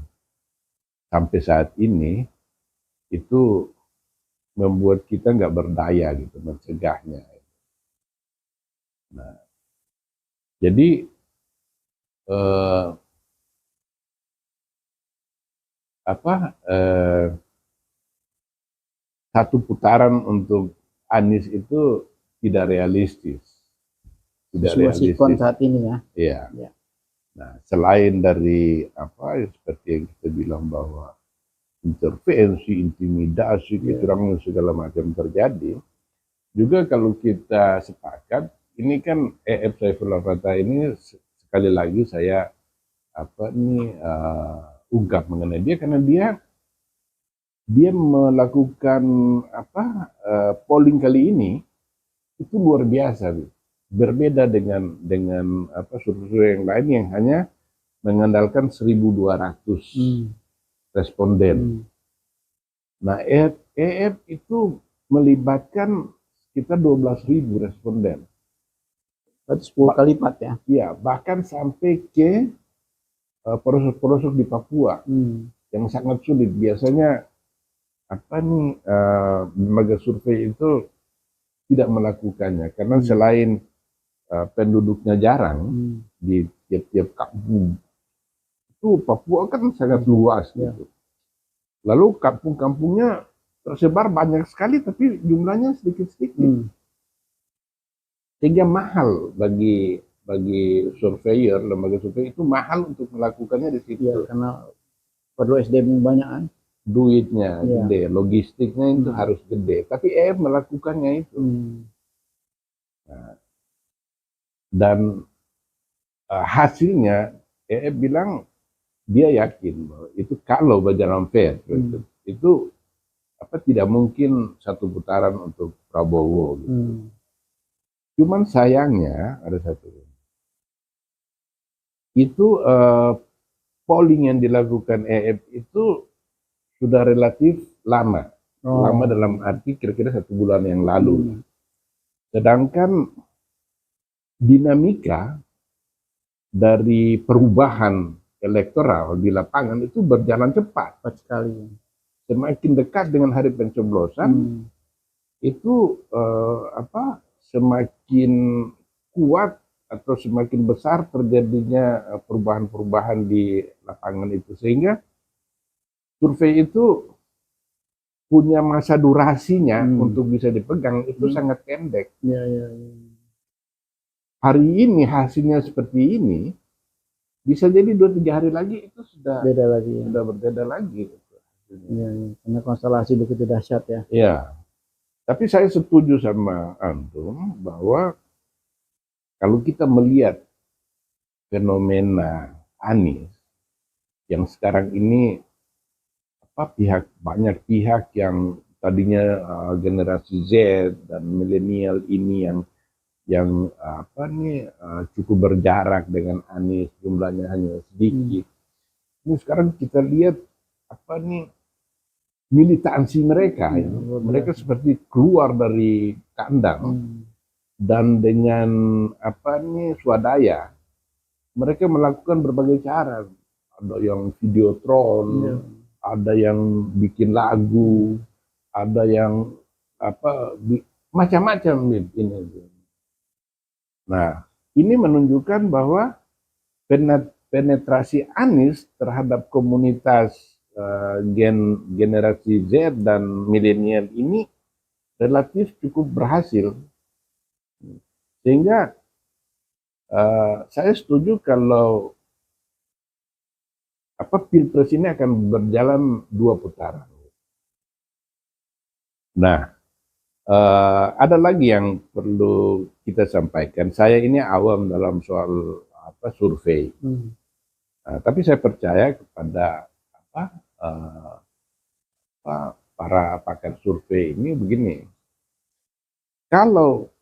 sampai saat ini itu membuat kita nggak berdaya gitu mencegahnya. Nah, jadi satu putaran untuk Anies itu tidak realistis. Tidak realistis saat ini, ya. Iya. Nah, selain dari seperti yang kita bilang bahwa intervensi, intimidasi, kecurangan segala macam terjadi, juga kalau kita sepakat, ini kan Saifullah Fatah ini sekali lagi saya ungkap mengenai dia, karena dia melakukan polling kali ini itu luar biasa, berbeda dengan survei yang lain yang hanya mengandalkan 1.200 responden. Nah, EF itu melibatkan sekitar 12.000 responden. Berarti 10 kali lipat, ya? Iya, bahkan sampai ke pelosok-pelosok di Papua yang sangat sulit. Biasanya lembaga survei itu tidak melakukannya karena selain penduduknya jarang di tiap-tiap kampung, itu Papua kan sangat luas gitu. Lalu kampung-kampungnya tersebar banyak sekali tapi jumlahnya sedikit-sedikit. Sehingga mahal bagi surveyor, lembaga survei itu mahal untuk melakukannya di situ. Ya, karena perlu SDM banyak kan. Duitnya gede, logistiknya itu harus gede. Tapi melakukannya itu. Nah, dan hasilnya bilang dia yakin bahwa itu kalau berjalan fair itu tidak mungkin satu putaran untuk Prabowo. Gitu. Cuman sayangnya ada satu, itu polling yang dilakukan EF itu sudah relatif lama, lama dalam arti kira-kira 1 bulan yang lalu. Sedangkan dinamika dari perubahan elektoral di lapangan itu berjalan cepat sekali. Semakin dekat dengan hari pencoblosan, itu semakin kuat atau semakin besar terjadinya perubahan-perubahan di lapangan itu, sehingga survei itu punya masa durasinya untuk bisa dipegang itu sangat pendek. Hari ini hasilnya seperti ini, bisa jadi 2-3 hari lagi itu sudah beda lagi, sudah berbeda lagi. Karena konstelasi begitu dahsyat ya. Iya. Tapi saya setuju sama Antum bahwa kalau kita melihat fenomena Anies yang sekarang ini banyak pihak yang tadinya generasi Z dan milenial ini yang cukup berjarak dengan Anies, jumlahnya hanya sedikit. Ini sekarang kita lihat militansi mereka, mereka seperti keluar dari kandang dan dengan swadaya mereka melakukan berbagai cara. Ada yang videotron, ada yang bikin lagu, ada yang macam-macam ini. Nah, ini menunjukkan bahwa penetrasi Anies terhadap komunitas generasi Z dan milenial ini relatif cukup berhasil, sehingga saya setuju kalau Pilpres ini akan berjalan 2 putaran. Nah, ada lagi yang perlu kita sampaikan. Saya ini awam dalam soal survei, tapi saya percaya kepada para pakar survei ini begini. Kalau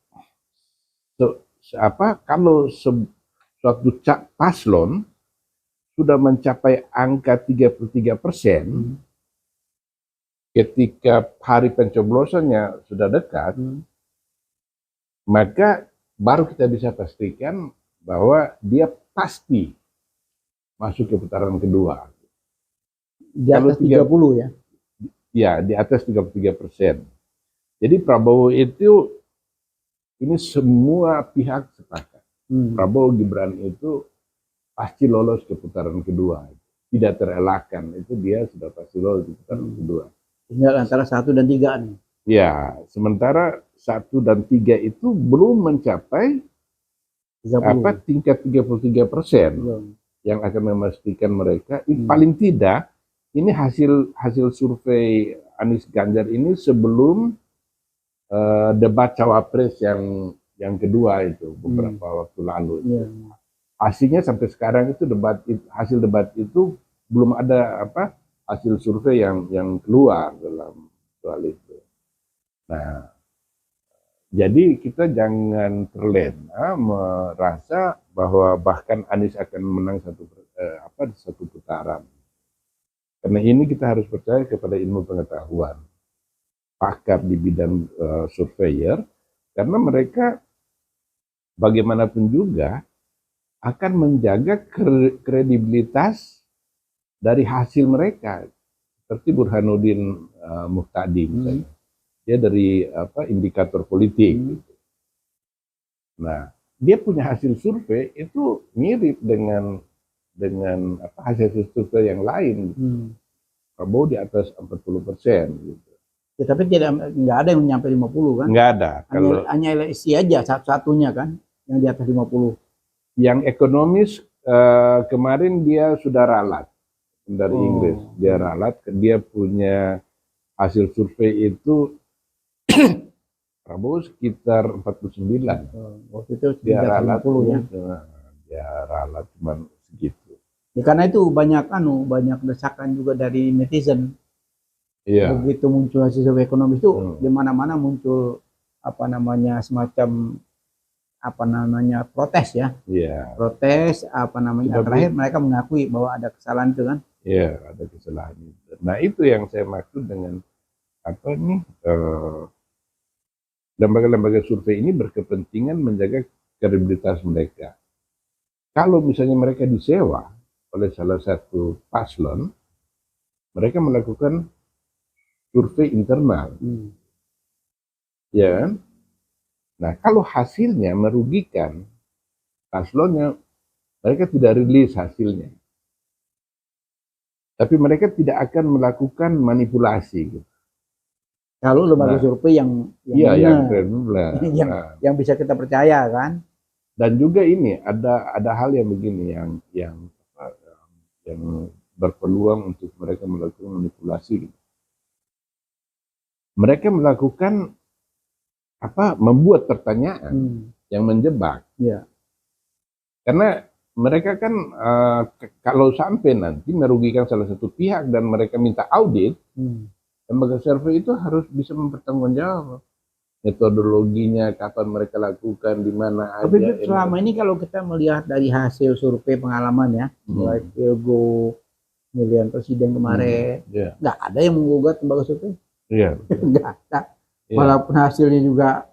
suatu paslon sudah mencapai angka 33%, ketika hari pencoblosannya sudah dekat, maka baru kita bisa pastikan bahwa dia pasti masuk ke putaran kedua. Di atas 30 ya? Ya, di atas 33%. Jadi Prabowo itu, ini semua pihak sepakat. Prabowo Gibran itu pasti lolos ke putaran kedua. Tidak terelakkan, itu dia sudah pasti lolos ke putaran kedua. Tinggal antara 1 dan 3 nih. Ya, sementara 1 dan 3 itu belum mencapai tingkat 33% yang akan memastikan mereka. Paling tidak, ini hasil survei Anies Ganjar ini sebelum debat cawapres yang kedua itu beberapa waktu lalu. Hasilnya sampai sekarang itu hasil debat itu belum ada hasil survei yang keluar dalam soal itu. Nah, jadi kita jangan terlena merasa bahwa bahkan Anies akan menang satu putaran. Karena ini kita harus percaya kepada ilmu pengetahuan, pakar di bidang surveyor, karena mereka bagaimanapun juga akan menjaga kredibilitas dari hasil mereka. Seperti Burhanuddin Muhtadi misalnya. Dia dari indikator politik. Nah, dia punya hasil survei itu mirip dengan hasil survei yang lain. Prabowo di atas 40%. Gitu. Ya, tapi nggak ada yang nyampe 50 kan? Nggak ada. Hanya LSI aja satu-satunya kan yang di atas 50. Yang ekonomis kemarin dia sudah ralat dari Inggris. Dia ralat, dia punya hasil survei itu Prabowo sekitar 49. Waktu itu dia ralat 50 ya. ya ralat cuman segitu. Ya, karena itu banyak desakan juga dari netizen. Iya. Begitu muncul hasil survei ekonomi itu di mana-mana muncul semacam protes ya. Iya. Protes terakhir mereka mengakui bahwa ada kesalahan itu kan. Iya, ada kesalahan itu. Nah, itu yang saya maksud dengan lembaga-lembaga survei ini berkepentingan menjaga kredibilitas mereka. Kalau misalnya mereka disewa oleh salah satu paslon, mereka melakukan survei internal, ya kan? Nah, kalau hasilnya merugikan paslonnya, mereka tidak rilis hasilnya. Tapi mereka tidak akan melakukan manipulasi. Gitu. Kalau lembaga survei yang yang bisa kita percaya kan. Dan juga ini ada hal yang begini yang berpeluang untuk mereka melakukan manipulasi. Gitu. Mereka melakukan membuat pertanyaan yang menjebak. Ya. Karena mereka kan kalau sampai nanti merugikan salah satu pihak dan mereka minta audit, lembaga survei itu harus bisa mempertanggungjawab metodologinya, kapan mereka lakukan, di mana aja. Tapi selama ini kalau kita melihat dari hasil survei pengalaman ya, mulai Pilgub, pemilihan presiden kemarin, nggak ada yang menggugat lembaga survei. Iya. Nggak ada. Walaupun hasilnya juga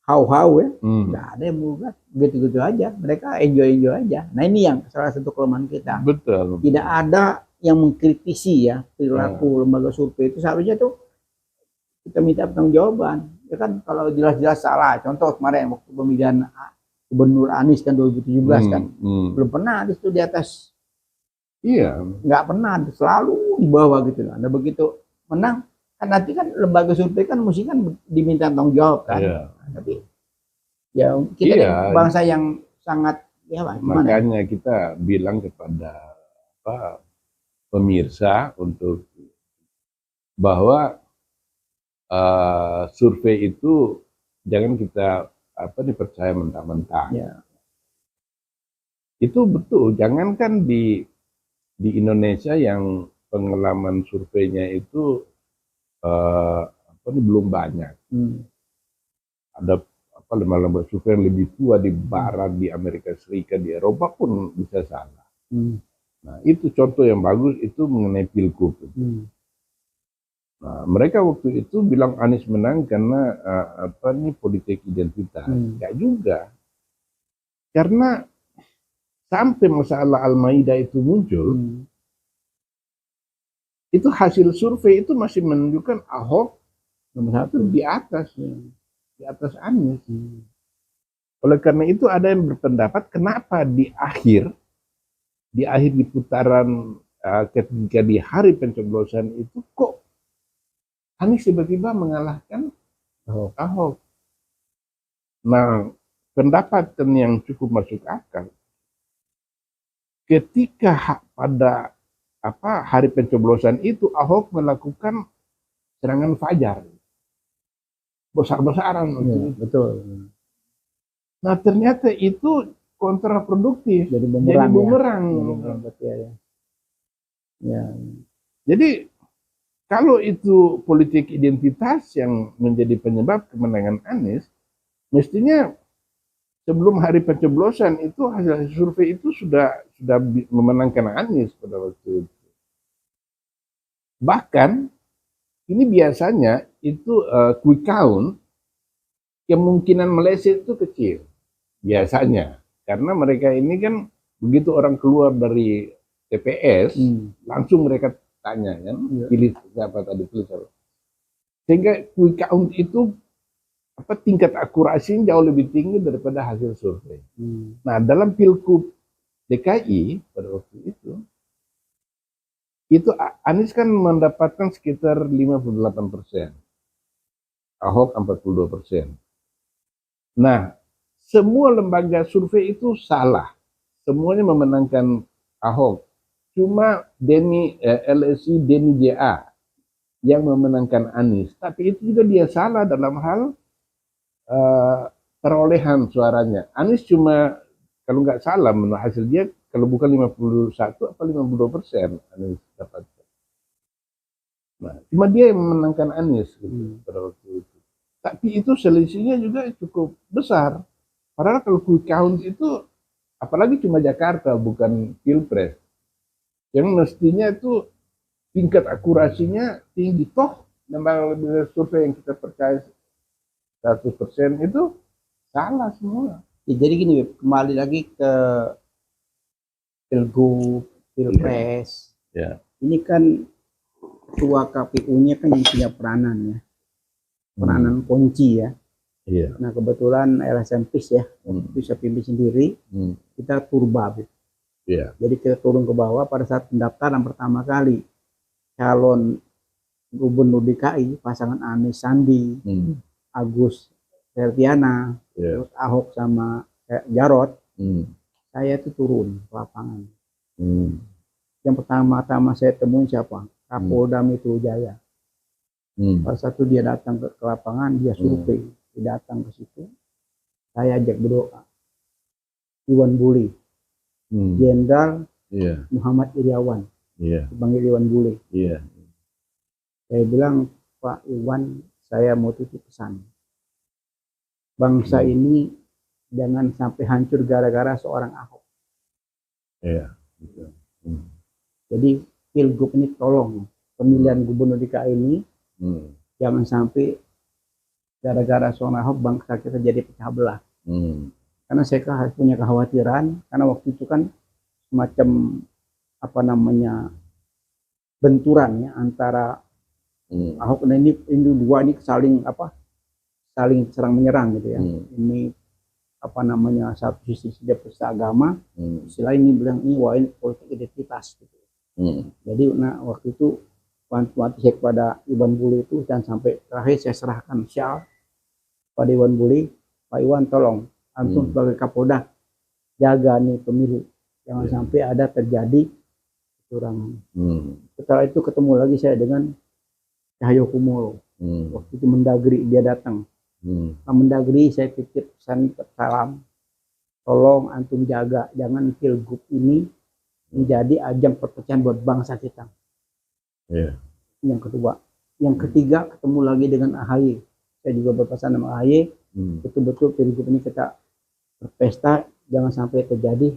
hau-hau ya, nggak ada yang menggugat. Gitu-gitu aja. Mereka enjoy aja. Nah ini yang salah satu kelemahan kita. Betul. Tidak ada yang mengkritisi ya perilaku lembaga survei itu. Seharusnya tuh kita minta pertanggungjawaban. Ya kan kalau jelas-jelas salah. Contoh kemarin waktu pemilihan Gubernur Anies kan 2017 kan. Belum pernah Anies itu di atas. Iya. Nggak pernah, selalu di bawah gitu. Nah begitu menang, kan nanti kan lembaga survei kan mesti kan diminta tanggung jawab kan. Iya. Nah, tapi ya kita bangsa yang sangat makanya kita bilang kepada pemirsa untuk bahwa survei itu jangan kita dipercaya mentah-mentah. Ya. Itu betul. Jangankan di Indonesia yang pengalaman surveinya itu belum banyak. Ada lembaga survei yang lebih tua di Barat, di Amerika Serikat, di Eropa pun bisa salah. Nah itu contoh yang bagus itu mengenai Pilgub. Nah, mereka waktu itu bilang Anies menang karena politik identitas. Enggak juga. Karena sampai masalah Al-Maidah itu muncul, itu hasil survei itu masih menunjukkan Ahok nomor 1 di atas Anies. Oleh karena itu ada yang berpendapat kenapa di akhir di putaran ketika di hari pencoblosan itu kok Anies tiba-tiba mengalahkan Ahok. Nah, pendapat yang cukup masuk akal. Ketika pada hari pencoblosan itu Ahok melakukan serangan fajar. Besar-besaran. Betul. Nah, ternyata itu kontraproduktif. Jadi bumerang. Ya. Jadi kalau itu politik identitas yang menjadi penyebab kemenangan Anies, mestinya sebelum hari pencoblosan itu hasil survei itu sudah memenangkan Anies pada waktu itu. Bahkan ini biasanya itu quick count kemungkinan meleset itu kecil biasanya karena mereka ini kan begitu orang keluar dari TPS langsung mereka tanya kan pilih siapa tadi sehingga quick count itu tingkat akurasi jauh lebih tinggi daripada hasil survei. Nah dalam Pilgub DKI pada waktu itu Anies kan mendapatkan sekitar 58%, Ahok 42%. Nah semua lembaga survei itu salah, semuanya memenangkan Ahok. Cuma LSI Denny JA yang memenangkan Anies. Tapi itu juga dia salah dalam hal perolehan suaranya. Anies cuma kalau nggak salah menurut hasil dia, kalau bukan 51 apa 52% Anies dapat. Nah, cuma dia yang memenangkan Anies gitu, pada waktu itu. Tapi itu selisihnya juga cukup besar. Padahal kalau quick count itu, apalagi cuma Jakarta, bukan Pilpres. Yang mestinya itu tingkat akurasinya tinggi. Toh, lembaga survei yang kita percaya 100% itu salah semua. Ya, jadi gini, kembali lagi ke Pilgub, Pilpres. Ini kan ketua KPU-nya kan yang punya peranan ya, peranan kunci ya. Nah kebetulan LSM PIS ya, bisa pimpin sendiri, kita turba. Jadi kita turun ke bawah pada saat pendaftaran pertama kali calon gubernur DKI, pasangan Anies Sandi, Agus Silviana, terus Ahok sama Jarot, saya itu turun ke lapangan. Yang pertama-tama saya temuin siapa? Kapolda Metro Jaya. Pada saat itu dia datang ke lapangan, dia survei, dia datang ke situ, saya ajak berdoa. Iwan Bule, Jenderal Muhammad Iriawan, dipanggil Iwan Bule. Saya bilang, Pak Iwan, saya mau titip pesan. Bangsa ini jangan sampai hancur gara-gara seorang Ahok. Jadi Pilgub ini tolong, pemilihan gubernur DKI ini jangan sampai gara-gara seorang Ahok bangsa kita jadi pecah belah. Karena saya punya kekhawatiran, karena waktu itu kan semacam apa namanya benturan ya antara Ahok dan ini dua ini saling serang menyerang gitu ya. Ini apa namanya, satu sisi dia perusahaan agama, istilah ini bilang ini wah ini politik identitas gitu. Jadi waktu itu wanti saya kepada Iwan Bule itu, dan sampai terakhir saya serahkan syal pada Iwan Bule, Pak Iwan tolong antum sebagai Kapolda jaga nih pemilu, jangan sampai ada terjadi kecurangan. Setelah itu ketemu lagi saya dengan Cahyokumolo, waktu itu Mendagri dia datang. Mendagri saya titip pesan salam, tolong antum jaga jangan Pilgub ini menjadi ajang perpecahan buat bangsa kita. Yang kedua, yang ketiga ketemu lagi dengan AHY, saya juga berpesan sama AHY, betul-betul Pilgub ini kita berpesta, jangan sampai terjadi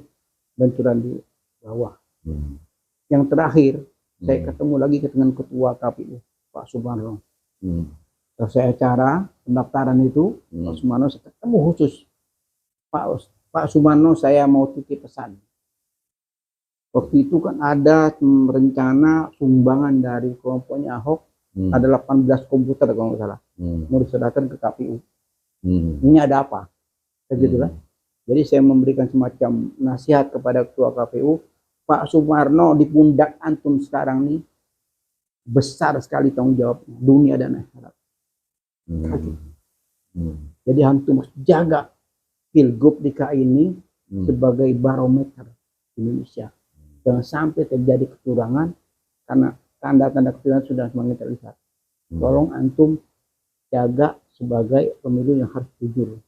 benturan di bawah. Yang terakhir, saya ketemu lagi dengan ketua KPU Pak Sumarno. Selesai acara pendaftaran itu, Pak Sumarno saya ketemu khusus. Pak Sumarno, saya mau titip pesan. Waktu itu kan ada rencana sumbangan dari kelompoknya Ahok, ada 18 komputer kalau nggak salah, mau diserahkan ke KPU. Ini ada apa? Begitu kan? Jadi saya memberikan semacam nasihat kepada ketua KPU, Pak Sumarno, di pundak antum sekarang nih besar sekali tanggung jawabnya, dunia dan akhirat. Jadi antum harus jaga Pilgub DKI ini sebagai barometer Indonesia. Jangan sampai terjadi kecurangan, karena tanda-tanda kecurangan sudah semakin terlihat. Tolong antum jaga sebagai pemilu yang harus jujur.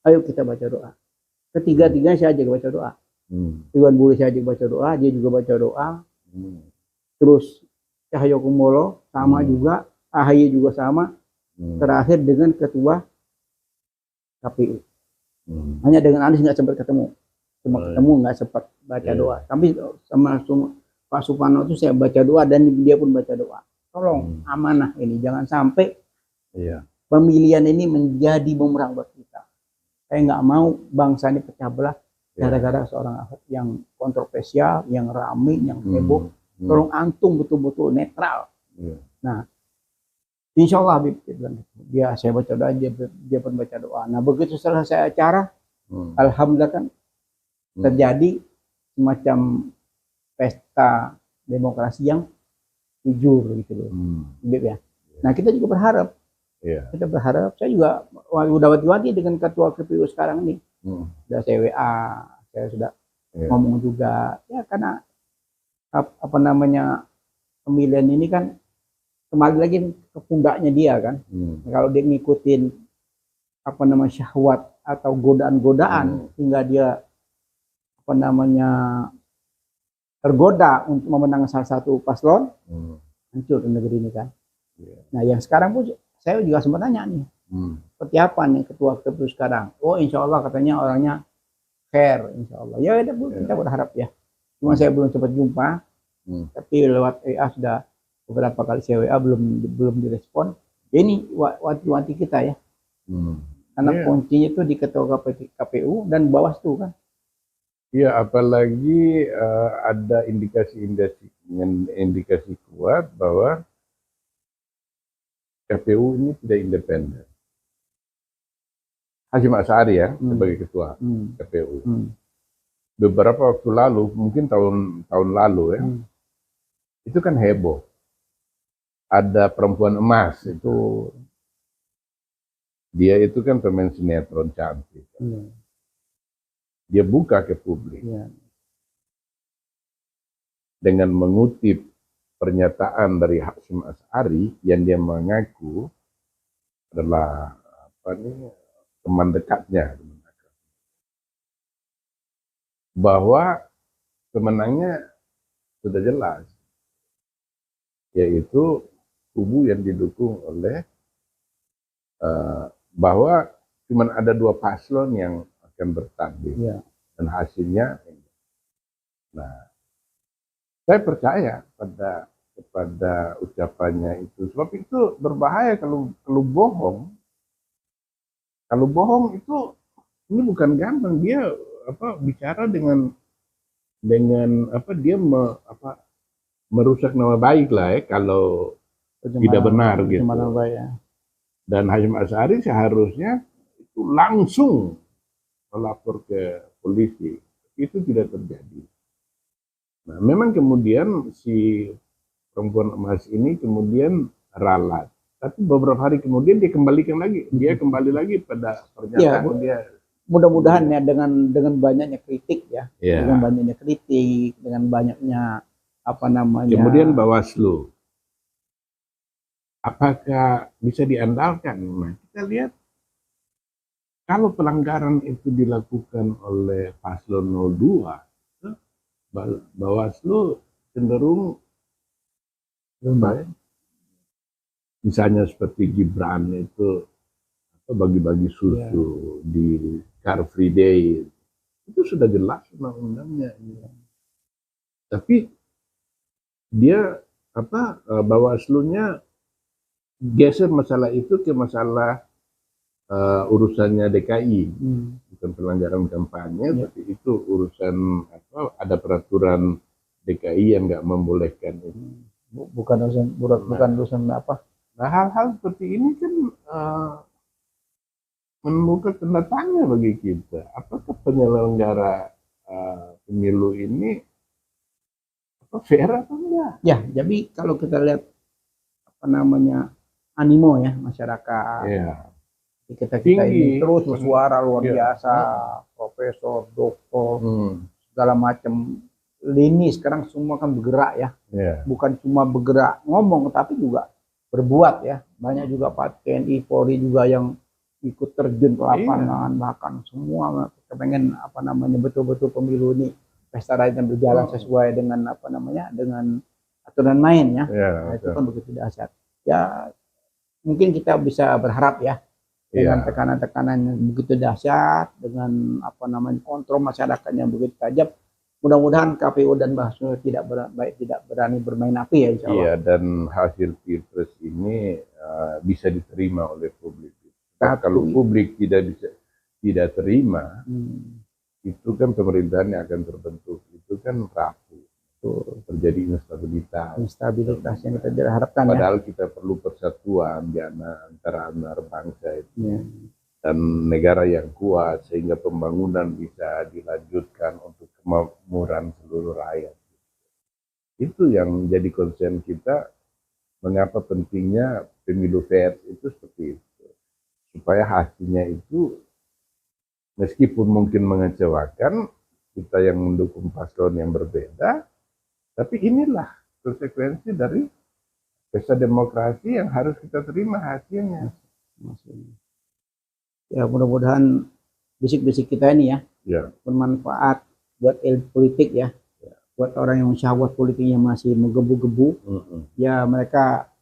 Ayo kita baca doa. Ketiga-tiganya saya ajak baca doa. Iwan Bule saya ajak baca doa, dia juga baca doa. Terus Cahyokumolo sama juga, AHY juga sama. Terakhir dengan ketua KPU. Hanya dengan Anies nggak sempat ketemu. Cuma ketemu nggak sempat baca doa. Tapi sama Pak Sumarno itu saya baca doa dan dia pun baca doa. Tolong amanah ini jangan sampai pemilihan ini menjadi bumerang buat kita. Saya nggak mau bangsa ini pecah belah gara-gara seorang Ahok yang kontroversial, yang ramai, yang heboh. Tolong antum betul-betul netral. Nah, insya Allah dia saya baca doa, dia pun baca doa. Nah begitu selesai acara, alhamdulillah kan terjadi semacam pesta demokrasi yang jujur gitu loh. Ya. Nah kita juga berharap, saya juga udah wanti-wanti dengan ketua KPU sekarang nih, sudah saya WA, saya sudah ngomong juga, ya karena apa namanya pemilihan ini kan kembali lagi ke pundaknya dia kan. Kalau dia ngikutin apa namanya syahwat atau godaan-godaan hingga dia apa namanya tergoda untuk memenangkan salah satu paslon, hancur negeri ini kan. Nah yang sekarang pun saya juga sempat tanya nih, seperti apa nih ketua KPU sekarang? Oh insya Allah katanya orangnya fair, insya Allah. Ya udah Bu, kita berharap ya. Cuma saya belum sempat jumpa, tapi lewat WA sudah beberapa kali saya WA belum direspon. Ya, ini wanti-wanti kita ya. Karena kuncinya itu di ketua KPU dan Bawaslu kan. Iya, apalagi ada indikasi kuat bahwa KPU ini tidak independen. Hasyim Asy'ari ya sebagai ketua KPU. Beberapa waktu lalu, mungkin tahun lalu ya, itu kan heboh. Ada perempuan emas itu. Dia itu kan pemain sinetron cantik. Dia buka ke publik dengan mengutip pernyataan dari Hasyim Asy'ari yang dia mengaku adalah teman dekatnya, bahwa pemenangnya sudah jelas, yaitu kubu yang didukung oleh bahwa cuma ada 2 paslon yang akan bertanding dan hasilnya. Nah, saya percaya kepada ucapannya itu, sebab itu berbahaya kalau bohong. Kalau bohong itu ini bukan gampang, dia bicara dengan dia merusak nama baik lah ya kalau tidak benar gitu. Dan Hasyim Asy'ari seharusnya itu langsung melapor ke polisi. Itu tidak terjadi. Nah, memang kemudian si perempuan emas ini kemudian ralat. Tapi beberapa hari kemudian dia kembali lagi pada pernyataan dia. Mudah-mudahan ya dengan banyaknya kritik ya, dengan banyaknya kritik, dengan banyaknya Kemudian Bawaslu, apakah bisa diandalkan? Nah, kita lihat kalau pelanggaran itu dilakukan oleh paslon 02, Bawaslu cenderung misalnya seperti Gibran itu bagi-bagi susu di Car Free Day, itu sudah jelas undang-undangnya. Tapi dia Bawaslu-nya geser masalah itu ke masalah urusannya DKI, bukan pelanggaran kampanye, tapi itu urusan ada peraturan DKI yang nggak membolehkan itu. Bukan urusan apa? Nah, hal-hal seperti ini kan menimbulkan tanda tanya bagi kita. Apakah penyelenggara pemilu ini fair atau enggak? Ya, jadi kalau kita lihat animo ya masyarakat. Kita ini terus bersuara luar biasa, profesor, doktor, segala macam lini sekarang semua kan bergerak ya. Bukan cuma bergerak ngomong tapi juga berbuat ya. Banyak juga Pak TNI, Polri juga yang ikut terjun ke lapangan, bahkan semua kepengen betul-betul pemilu ini pesta rakyat berjalan sesuai dengan dengan aturan main ya. Nah, itu kan begitu dahsyat. Ya mungkin kita bisa berharap ya dengan tekanan-tekanan yang begitu dahsyat, dengan kontrol masyarakat yang begitu tajam. Mudah-mudahan KPU dan Bawaslu tidak berani bermain api ya insya Allah. Iya, dan hasil Pilpres ini bisa diterima oleh publik. Kalau publik tidak terima, itu kan pemerintahan yang akan terbentuk itu kan rapuh, terjadi instabilitas yang kita tidak harapkan. Padahal kita perlu persatuan di antara bangsa itu dan negara yang kuat sehingga pembangunan bisa dilanjutkan untuk kemakmuran seluruh rakyat. Itu yang jadi concern kita, mengapa pentingnya pemilu fair itu seperti itu. Supaya hasilnya itu meskipun mungkin mengecewakan kita yang mendukung paslon yang berbeda, tapi inilah konsekuensi dari pesta demokrasi yang harus kita terima hasilnya. Ya mudah-mudahan bisik-bisik kita ini ya bermanfaat buat elit politik ya, buat orang yang syahwat politiknya masih menggebu-gebu, ya mereka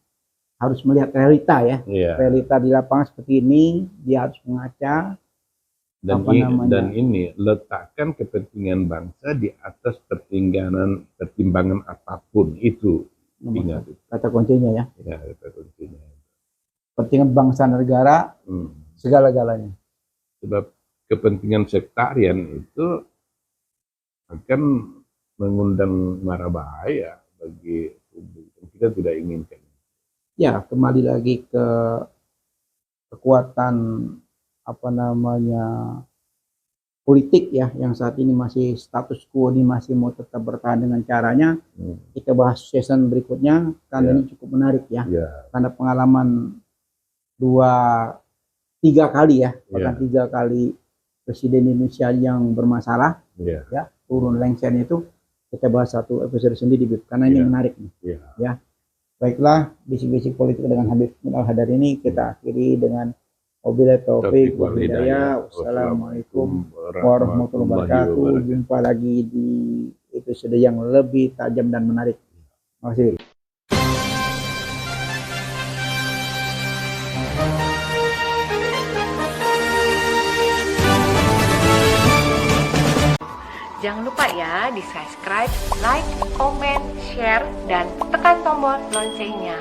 harus melihat realita ya, realita di lapangan seperti ini, dia harus mengaca dan ini letakkan kepentingan bangsa di atas pertimbangan apapun itu. Ingat itu. Kata kuncinya ya. Ya, kata kuncinya. Kepentingan bangsa negara segala-galanya. Sebab kepentingan sektarian itu akan mengundang mara bahaya bagi publik. Kita tidak inginkan. Ya, kembali lagi ke kekuatan politik ya, yang saat ini masih status quo, ini masih mau tetap bertahan dengan caranya. Kita bahas season berikutnya, karena ini cukup menarik ya, karena pengalaman 2-3 kali ya, bahkan 3 kali presiden Indonesia yang bermasalah ya, turun lengsernya itu. Kita bahas satu episode sendiri karena ini menarik nih. Ya, baiklah, bisik-bisik politik dengan Habib Al-Hadar ini kita akhiri dengan wabillahi taufiq wal hidayah. Wassalamualaikum warahmatullahi wabarakatuh. Jumpa lagi di episode yang lebih tajam dan menarik. Terima kasih. Jangan lupa ya di subscribe, like, comment, share, dan tekan tombol loncengnya.